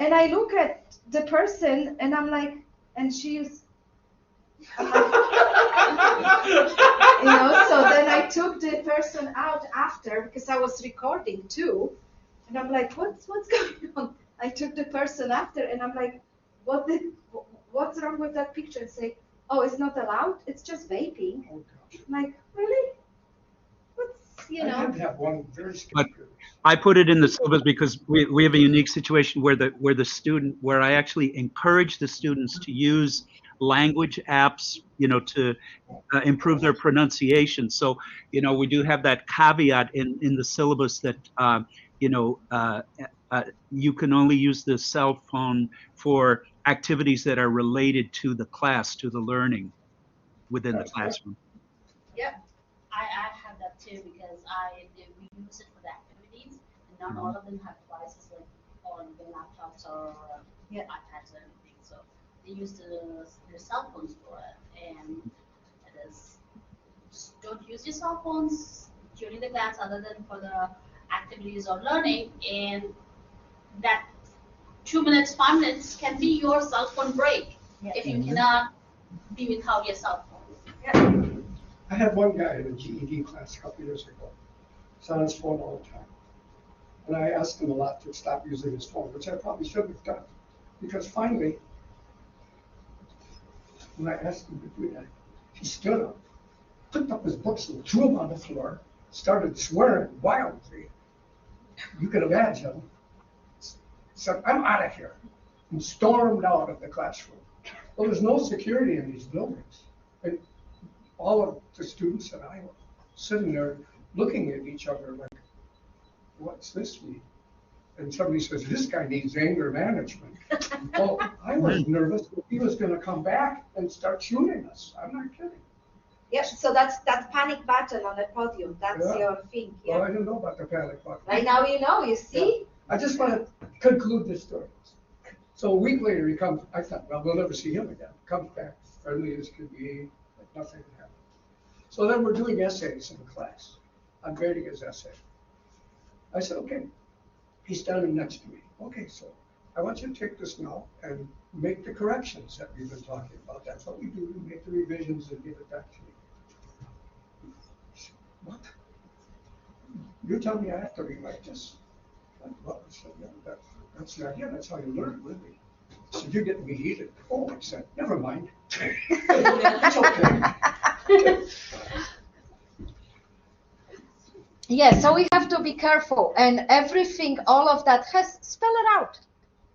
And I look at the person and I'm like, and she's, I'm like, so then I took the person out after because I was recording too. And I'm like, what's going on? I took the person after and I'm like, what's wrong with that picture? And say, oh, it's not allowed? It's just vaping. Oh, gosh. I'm like, really? I did have one very But scary. I put it in the syllabus because we have a unique situation where where I actually encourage the students to use language apps, to improve their pronunciation. So, we do have that caveat in the syllabus that, you can only use the cell phone for activities that are related to the class, to the learning within the classroom. Yeah. I have that too because we use it for the activities, and not all of them have devices like on the laptops or iPads or anything. So they use their cell phones for it, and it is just don't use your cell phones during the class other than for the activities or learning, and that 2 minutes, 5 minutes can be your cell phone break if you cannot be without your cell phone. I had one guy in a GED class a couple years ago. He's on his phone all the time. And I asked him a lot to stop using his phone, which I probably should have done. Because finally, when I asked him to do that, he stood up, picked up his books and threw them on the floor, started swearing wildly. You can imagine. Said, I'm out of here. And stormed out of the classroom. Well, there's no security in these buildings. And all of the students and I were sitting there looking at each other like, what's this mean? And somebody says, this guy needs anger management. Well, I was nervous that he was going to come back and start shooting us. I'm not kidding. Yeah, so that's that panic button on the podium. That's your thing. Yeah. Well, I didn't know about the panic button. Right now you know, you see? Yeah. I just want to conclude this story. So a week later he comes, I thought, well, we'll never see him again. Comes back, friendly as could be, like nothing happened. So then we're doing essays in the class. I'm grading his essay. I said, okay. He's standing next to me. Okay, so I want you to take this now and make the corrections that we've been talking about. That's what we do. We make the revisions and give it back to me. Said, what? You tell me I have to rewrite this? Well, I said, yeah, that's the idea. That's how you learn, really. I said, you're getting me heated. Oh, I said, never mind. It's okay. Yeah, so we have to be careful, and everything, all of that spell it out.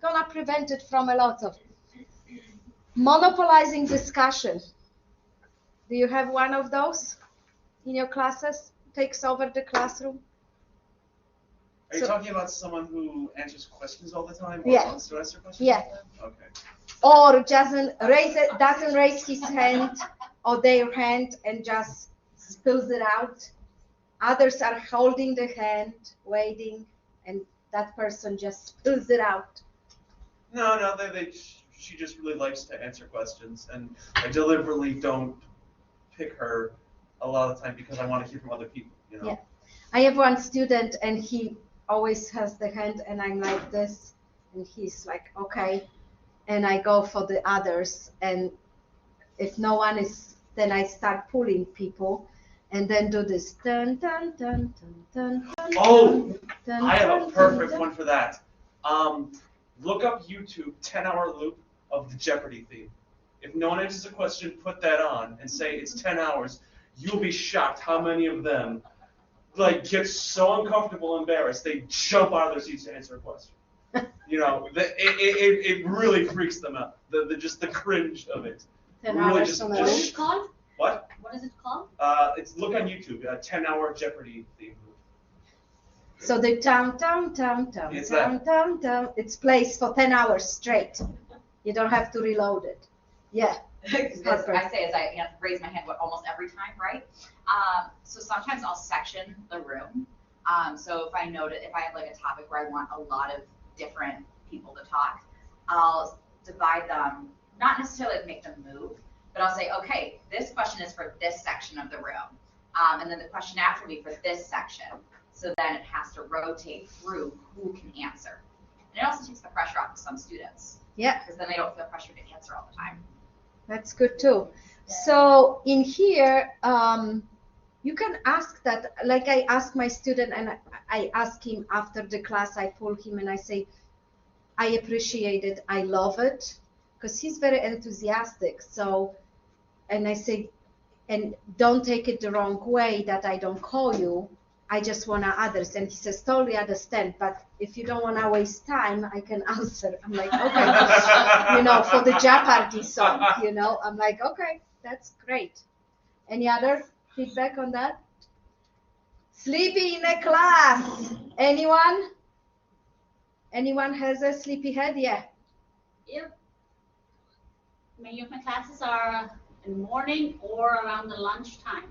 Gonna prevent it from a lot of monopolizing discussion. Do you have one of those in your classes? Takes over the classroom? Are you talking about someone who answers questions all the time, or Yeah. wants to answer questions? Yeah. All the time? Okay. Or doesn't raise his hand or their hand and just spills it out. Others are holding the hand, waiting, and that person just spills it out. No, she just really likes to answer questions, and I deliberately don't pick her a lot of the time because I want to hear from other people, Yeah. I have one student, and he always has the hand, and I'm like this, and he's like, okay, and I go for the others, and if no one is, then I start pulling people. And then do this dun dun dun dun dun. Oh, dun, I have a dun, perfect dun, one for that. Look up YouTube 10-hour loop of the Jeopardy theme. If no one answers a question, put that on and say it's 10 hours. You'll be shocked how many of them get so uncomfortable and embarrassed they jump out of their seats to answer a question. It really freaks them out. The cringe of it. 10 really hours just, from What just is it called? What? What is it called? Look on YouTube, 10-hour Jeopardy theme. So the tam tam tam tam It's tam tam tam. It's plays for 10 hours straight. You don't have to reload it. Yeah. As I say, as I raise my hand almost every time, right? So sometimes I'll section the room. So if I have like a topic where I want a lot of different people to talk, I'll divide them, not necessarily make them move, but I'll say, okay, this question is for this section of the room. And then the question after me for this section. So then it has to rotate through who can answer. And it also takes the pressure off. some students. Yeah. Because then they don't feel pressured to answer all the time. That's good too. So in here, you can ask that, like I ask my student and I ask him after the class, I pull him and I say, I appreciate it, I love it, because he's very enthusiastic. So, and I say, and don't take it the wrong way that I don't call you. I just want others. And he says, totally understand, but if you don't want to waste time, I can answer. I'm like, okay, for the Jeopardy song, I'm like, okay, that's great. Any other feedback on that? Sleepy in a class. Anyone? Anyone has a sleepy head? Yeah. Yep. Many of my classes are in the morning or around the lunchtime.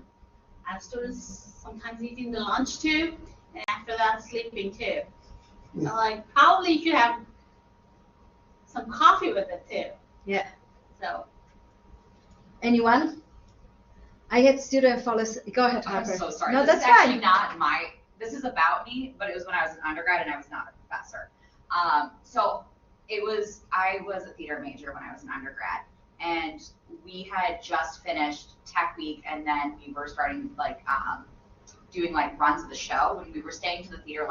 I have students sometimes eating the lunch too, and after that sleeping too. So like probably you should have some coffee with it too. Yeah. So. Anyone? I had student fall asleep. Go ahead, Harper. I'm so sorry. No, this that's is actually fine. not this is about me, but it was when I was an undergrad and I was not a professor. So I was a theater major when I was an undergrad, and we had just finished tech week, and then we were starting doing runs of the show, and we were staying to the theater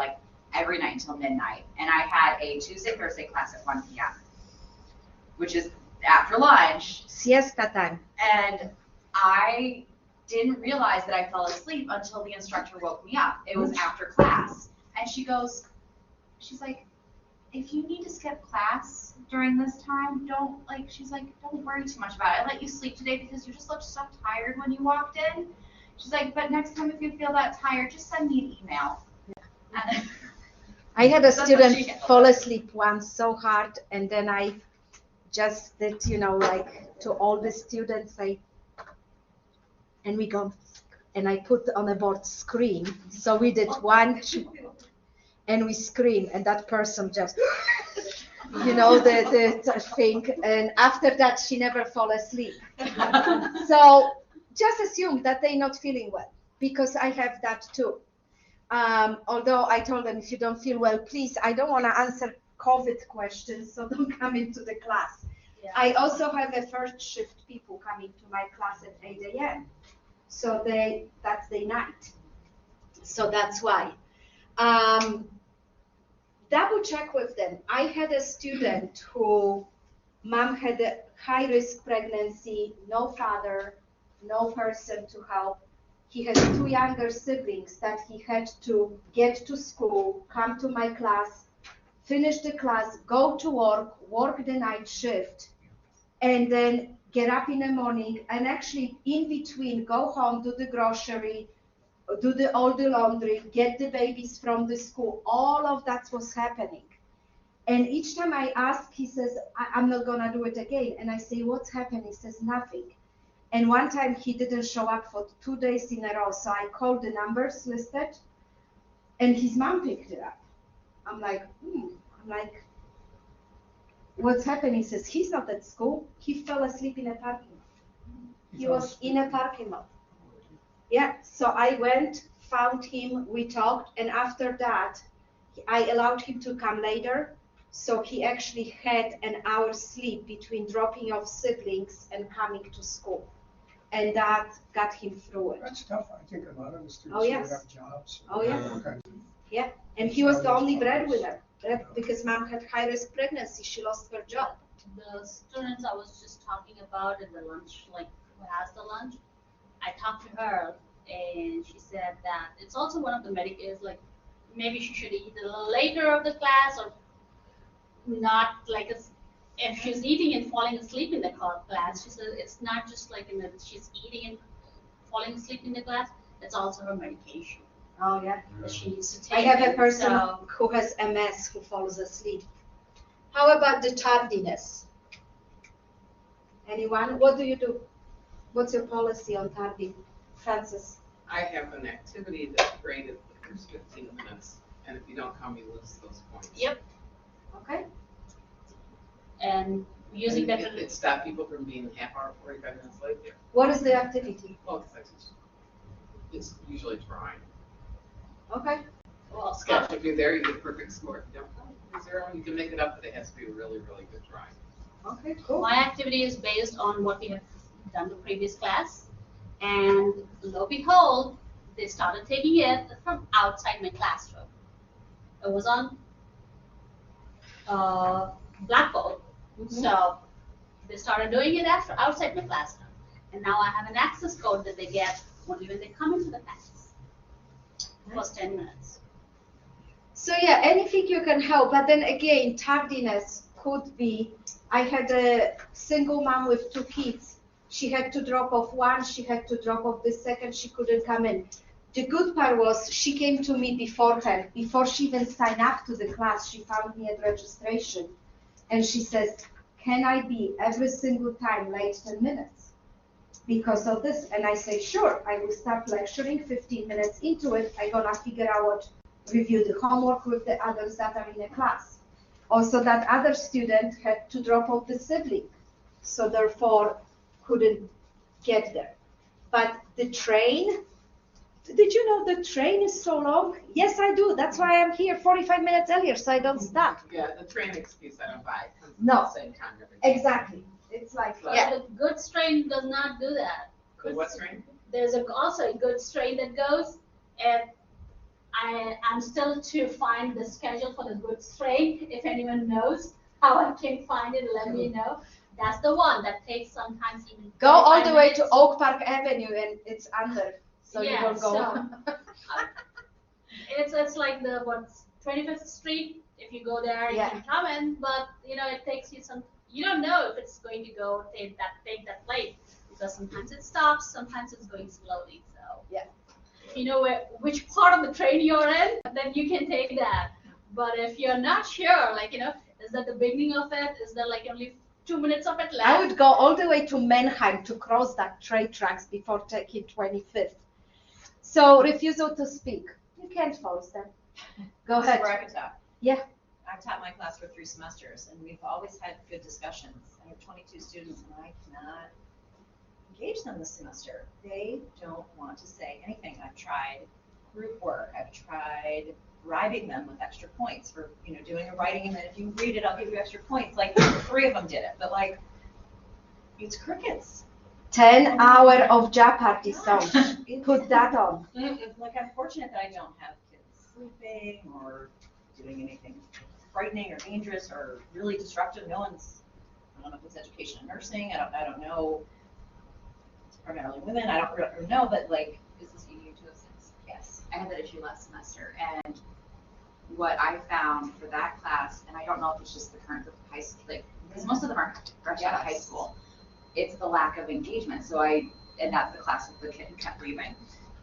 every night until midnight. And I had a Tuesday, Thursday class at 1 p.m., which is after lunch. Siesta time. And I didn't realize that I fell asleep until the instructor woke me up. It was after class. And she's like, if you need to skip class during this time, don't worry too much about it. I let you sleep today because you just looked so tired when you walked in. She's like, but next time if you feel that tired, just send me an email. Yeah. I had a student fall asleep once so hard, and then I just did, to all the students, and we go, and I put on a board scream. So we did one, and we scream, and that person just, the thing. And after that, she never fall asleep. So just assume that they're not feeling well, because I have that too. Although I told them, if you don't feel well, please, I don't want to answer COVID questions, so don't come into the class. Yeah. I also have a first shift people coming to my class at 8 a.m. So that's their night. So that's why. Double check with them. I had a student who mom had a high risk pregnancy, no father, no person to help. He has 2 younger siblings that he had to get to school, come to my class, finish the class, go to work the night shift, and then get up in the morning, and actually in between go home, do the grocery, do all the laundry, get the babies from the school. All of that was happening. And each time I ask, he says, I'm not gonna do it again. And I say, what's happened? He says, nothing. And one time he didn't show up for 2 days in a row. So I called the numbers listed, and his mom picked it up. I'm like, what's happening? He says, he's not at school. He fell asleep in a parking lot. He was in a parking lot. Yeah, so I went, found him, we talked, and after that, I allowed him to come later. So he actually had an hour's sleep between dropping off siblings and coming to school. And that got him through it. That's tough. I think a lot of the students who have jobs. Oh, yeah. Yeah, and he was the only breadwinner because mom had high-risk pregnancy. She lost her job. The students I was just talking about at the lunch, who has the lunch, I talked to her, and she said that it's also one of the medications, maybe she should eat a little later of the class, or not if she's eating and falling asleep in the class. She said it's not just she's eating and falling asleep in the class, it's also her medication. Oh, yeah. That she needs to take. I have a person who has MS who falls asleep. How about the tardiness? Anyone? What do you do? What's your policy on tardy? Francis? I have an activity that's graded the first 15 minutes, and if you don't come, you lose those points. Yep. Okay. And using that. It stopped people from being half hour, 45 minutes late there. What is the activity? Well, it's usually drawing. Okay. Well, Sketch, if you're there, you get perfect score. If you don't, you're zero. You can make it up, but it has to be a really, really good drawing. Okay, cool. my activity is based on what we have done the previous class. And lo and behold, they started taking it from outside my classroom. It was on Blackboard. So they started doing it after outside my classroom. And now I have an access code that they get only when they come into the class. First 10 minutes. So yeah, anything you can help, but then again, tardiness could be, I had a single mom with 2 kids. She had to drop off one, she had to drop off the second, she couldn't come in. The good part was she came to me beforehand. Before she even signed up to the class, she found me at registration. And she says, can I be every single time late 10 minutes because of this? And I say, sure, I will start lecturing 15 minutes into it. I'm gonna figure out, review the homework with the others that are in the class. Also, that other student had to drop off the sibling, so therefore couldn't get there. But the train, did you know the train is so long? Yes, I do. That's why I'm here 45 minutes earlier, so I don't stop. Yeah, the train excuse I don't buy. Comes at No. the same time every day. Exactly. It's like, Yeah. The good strain does not do that. The what train? There's also a good strain that goes, and I'm still to find the schedule for the good strain. If anyone knows how I can find it, let me know. That's the one that takes sometimes even go all the 45 way to minutes. Oak Park Avenue and it's under, so you Yeah, don't go. so- It's like the 25th Street. If you go there, you Yeah. can come in, but it takes you some. You don't know if it's going to go take that late because sometimes it stops, sometimes it's going slowly. So Yeah. if you know which part of the train you're in, then you can take that. But if you're not sure, is that the beginning of it? Is there like only 2 minutes of it left? I would go all the way to Mannheim to cross that train tracks before taking 25th. So refusal to speak. You can't force them. Go This is ahead. where I could talk. Yeah. I've taught my class for 3 semesters, and we've always had good discussions. I have 22 students, and I cannot engage them this semester. They don't want to say anything. I've tried group work. I've tried bribing them with extra points for, doing a writing, and then if you read it, I'll give you extra points. Like 3 of them did it, but it's crickets. 10 hour of Jeopardy song. Put that on. I'm fortunate that I don't have kids sleeping or doing anything frightening or dangerous or really disruptive. I don't know if it's education and nursing. I don't know. It's primarily women. I don't really know, but Is this EU206? yes. I had that issue last semester, and what I found for that class, and I don't know if it's just the current group of high school, because most of them are fresh out of high school, it's the lack of engagement. And that's the class with the kid who kept leaving.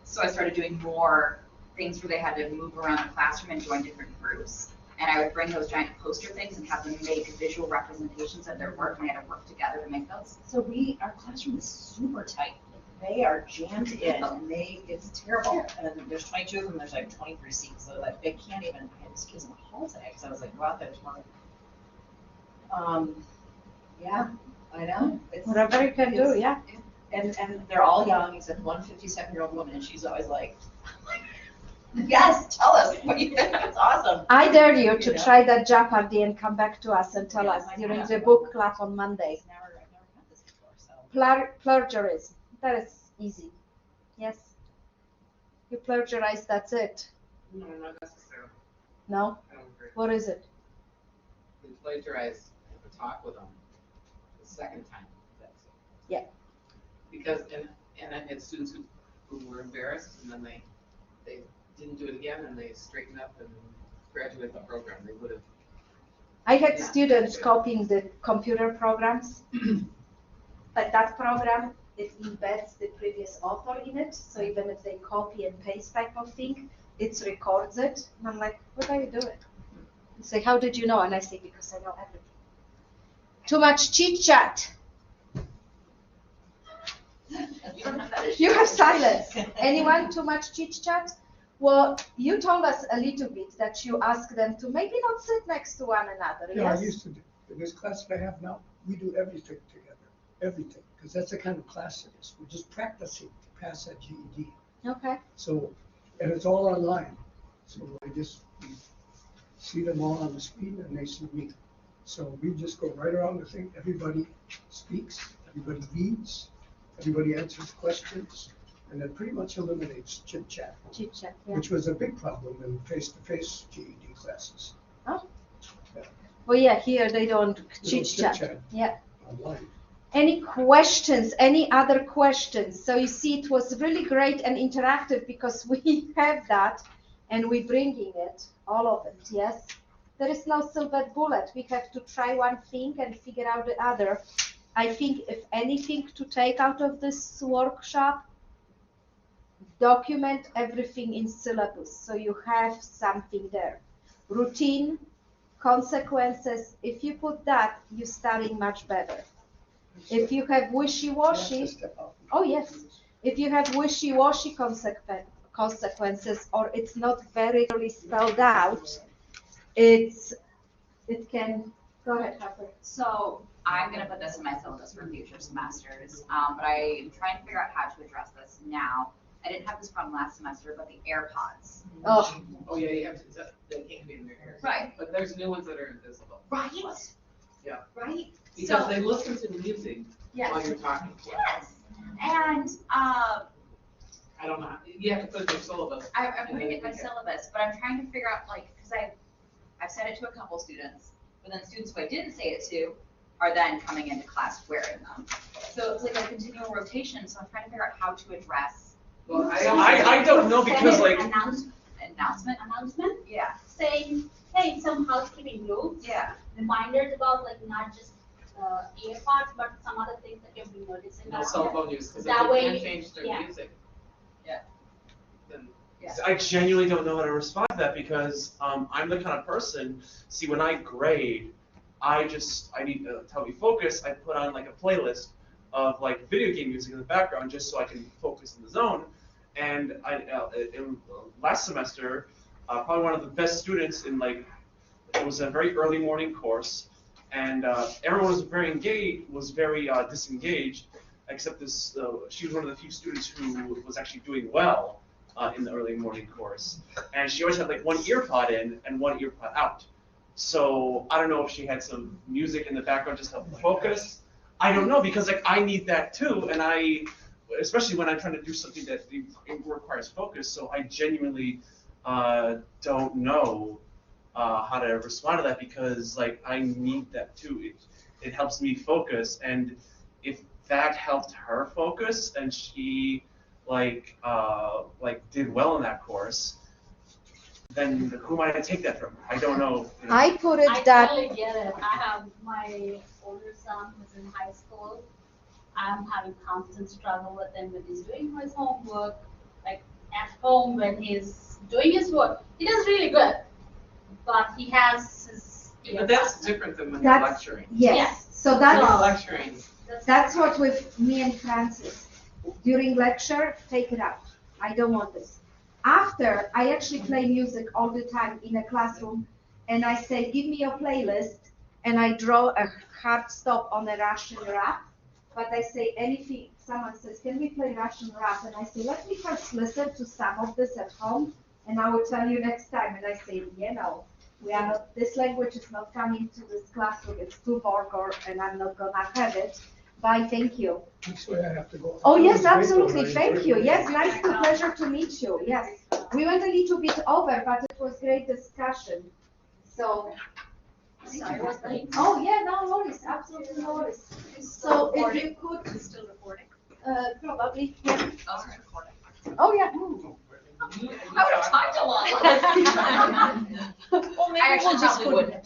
So I started doing more things where they had to move around the classroom and join different groups. And I would bring those giant poster things and have them make visual representations of their work, and I had to work together to make those. So our classroom is super tight. They are jammed in, and it's terrible. And there's 22 of them. There's 23 seats, so they can't even. I had these kids in the hall today because I was like, wow, there's one. Yeah, I know. Whatever you can do, yeah. And they're all young, except one 57-year-old woman, and she's always like, yes, tell us what you think. It's awesome. I dare you to try that Jeopardy and come back to us and tell us I during know. the book club on Monday. I've never had this before, so. Plagiarism. That is easy. Yes. You plagiarize, that's it. No, not necessarily. No? I don't agree. What is it? We plagiarize the talk with them the second time. That's it. Yeah. Because, and I had students who were embarrassed, and then they didn't do it again, and they straightened up and graduated the program. They would have. I had Yeah. students copying the computer programs, but that program, it embeds the previous author in it, so even if they copy and paste type of thing, it records it. And I'm like, what are you doing? They say, how did you know? And I say, because I know everything. Too much chit chat. You don't have that issue. You have silence. Anyone too much chit chat? Well, you told us a little bit that you ask them to maybe not sit next to one another, Yeah, I yes? used to do, in this class that I have now, we do everything together, everything, because that's the kind of class it is. We're just practicing to pass that GED. Okay. So, and it's all online. So I just see them all on the screen and they see me. So we just go right around the thing, everybody speaks, everybody reads, everybody answers questions, and that pretty much eliminates chit chat, Chit chat, yeah. which was a big problem in face-to-face GED classes. Oh. Yeah. Well, yeah, here they don't Little chit chat. chit-chat. Yeah. Online. Any questions? Any other questions? So you see, it was really great and interactive because we have that and we're bringing it, all of it, yes? There is no silver bullet. We have to try one thing and figure out the other. I think if anything to take out of this workshop, document everything in syllabus so you have something there. Routine, consequences, if you put that, you're studying much better. If you have wishy-washy, oh yes, if you have wishy-washy consequences or it's not very clearly spelled out, it can, go ahead, Harper. So I'm gonna put this in my syllabus for future semesters, but I am trying to figure out how to address this now. I didn't have this problem last semester, but the AirPods. Oh, Oh, yeah, you have to, they can't be in their ears. Right. But there's new ones that are invisible. Right? Yeah. Right? Because So- they listen to music Yes. while you're talking. Yes, and, I don't know, you have to put it in your syllabus. I'm putting it in my syllabus, but I'm trying to figure out, like, because I've said it to a couple students, but then students who I didn't say it to are then coming into class wearing them. So it's like a continual rotation, so I'm trying to figure out how to address. Well, I don't know because like, Announcement, Yeah, saying, hey, some housekeeping rules, yeah, reminders about like not just AirPods, but some other things that you've been noticing. no cell phone use, because if That they way, can't change their yeah. music. Yeah. Then, I genuinely don't know how to respond to that because I'm the kind of person, see, when I grade, I need to help me focus, I put on like a playlist of like video game music in the background just so I can focus in the zone. And in last semester, probably one of the best students in like, it was a very early morning course, and everyone was very engaged, was very disengaged, except this, she was one of the few students who was actually doing well in the early morning course. And she always had like one ear pod in and one ear pod out. So I don't know if she had some music in the background just to help focus. I don't know, because like I need that too, and especially when I'm trying to do something that requires focus, so I genuinely don't know how to respond to that because like I need that too. It helps me focus, and if that helped her focus and she like did well in that course, then who might I take that from? I don't know. You know. I put it I that, totally get it. I have my older son who's in high school. I'm having constant struggle with him when he's doing his homework, like at home when he's doing his work. He does really good, but he has his. But that's different than when you're that's, lecturing. yes, Yeah. so When you're that's, lecturing, that's what with me and Francis. During lecture, take it out. I don't want this. After, I actually play music all the time in a classroom, and I say, give me your playlist, and I draw a hard stop on a Russian rap, but I say anything, someone says, can we play Russian rap? And I say, let me first listen to some of this at home, and I will tell you next time. And I say, we are not, this language is not coming to this classroom, it's too vulgar, and I'm not gonna have it. Bye, thank you. That's why I have to go. Oh, yes, absolutely, thank you. Yes, nice, pleasure to meet you, yes. We went a little bit over, but it was great discussion. So, sorry, what's that? oh, yeah, no worries, absolutely no worries. So if you could, It's still recording. probably, yeah. Oh, it's recording. Oh, yeah. I would have talked a lot. Well, maybe we'll just put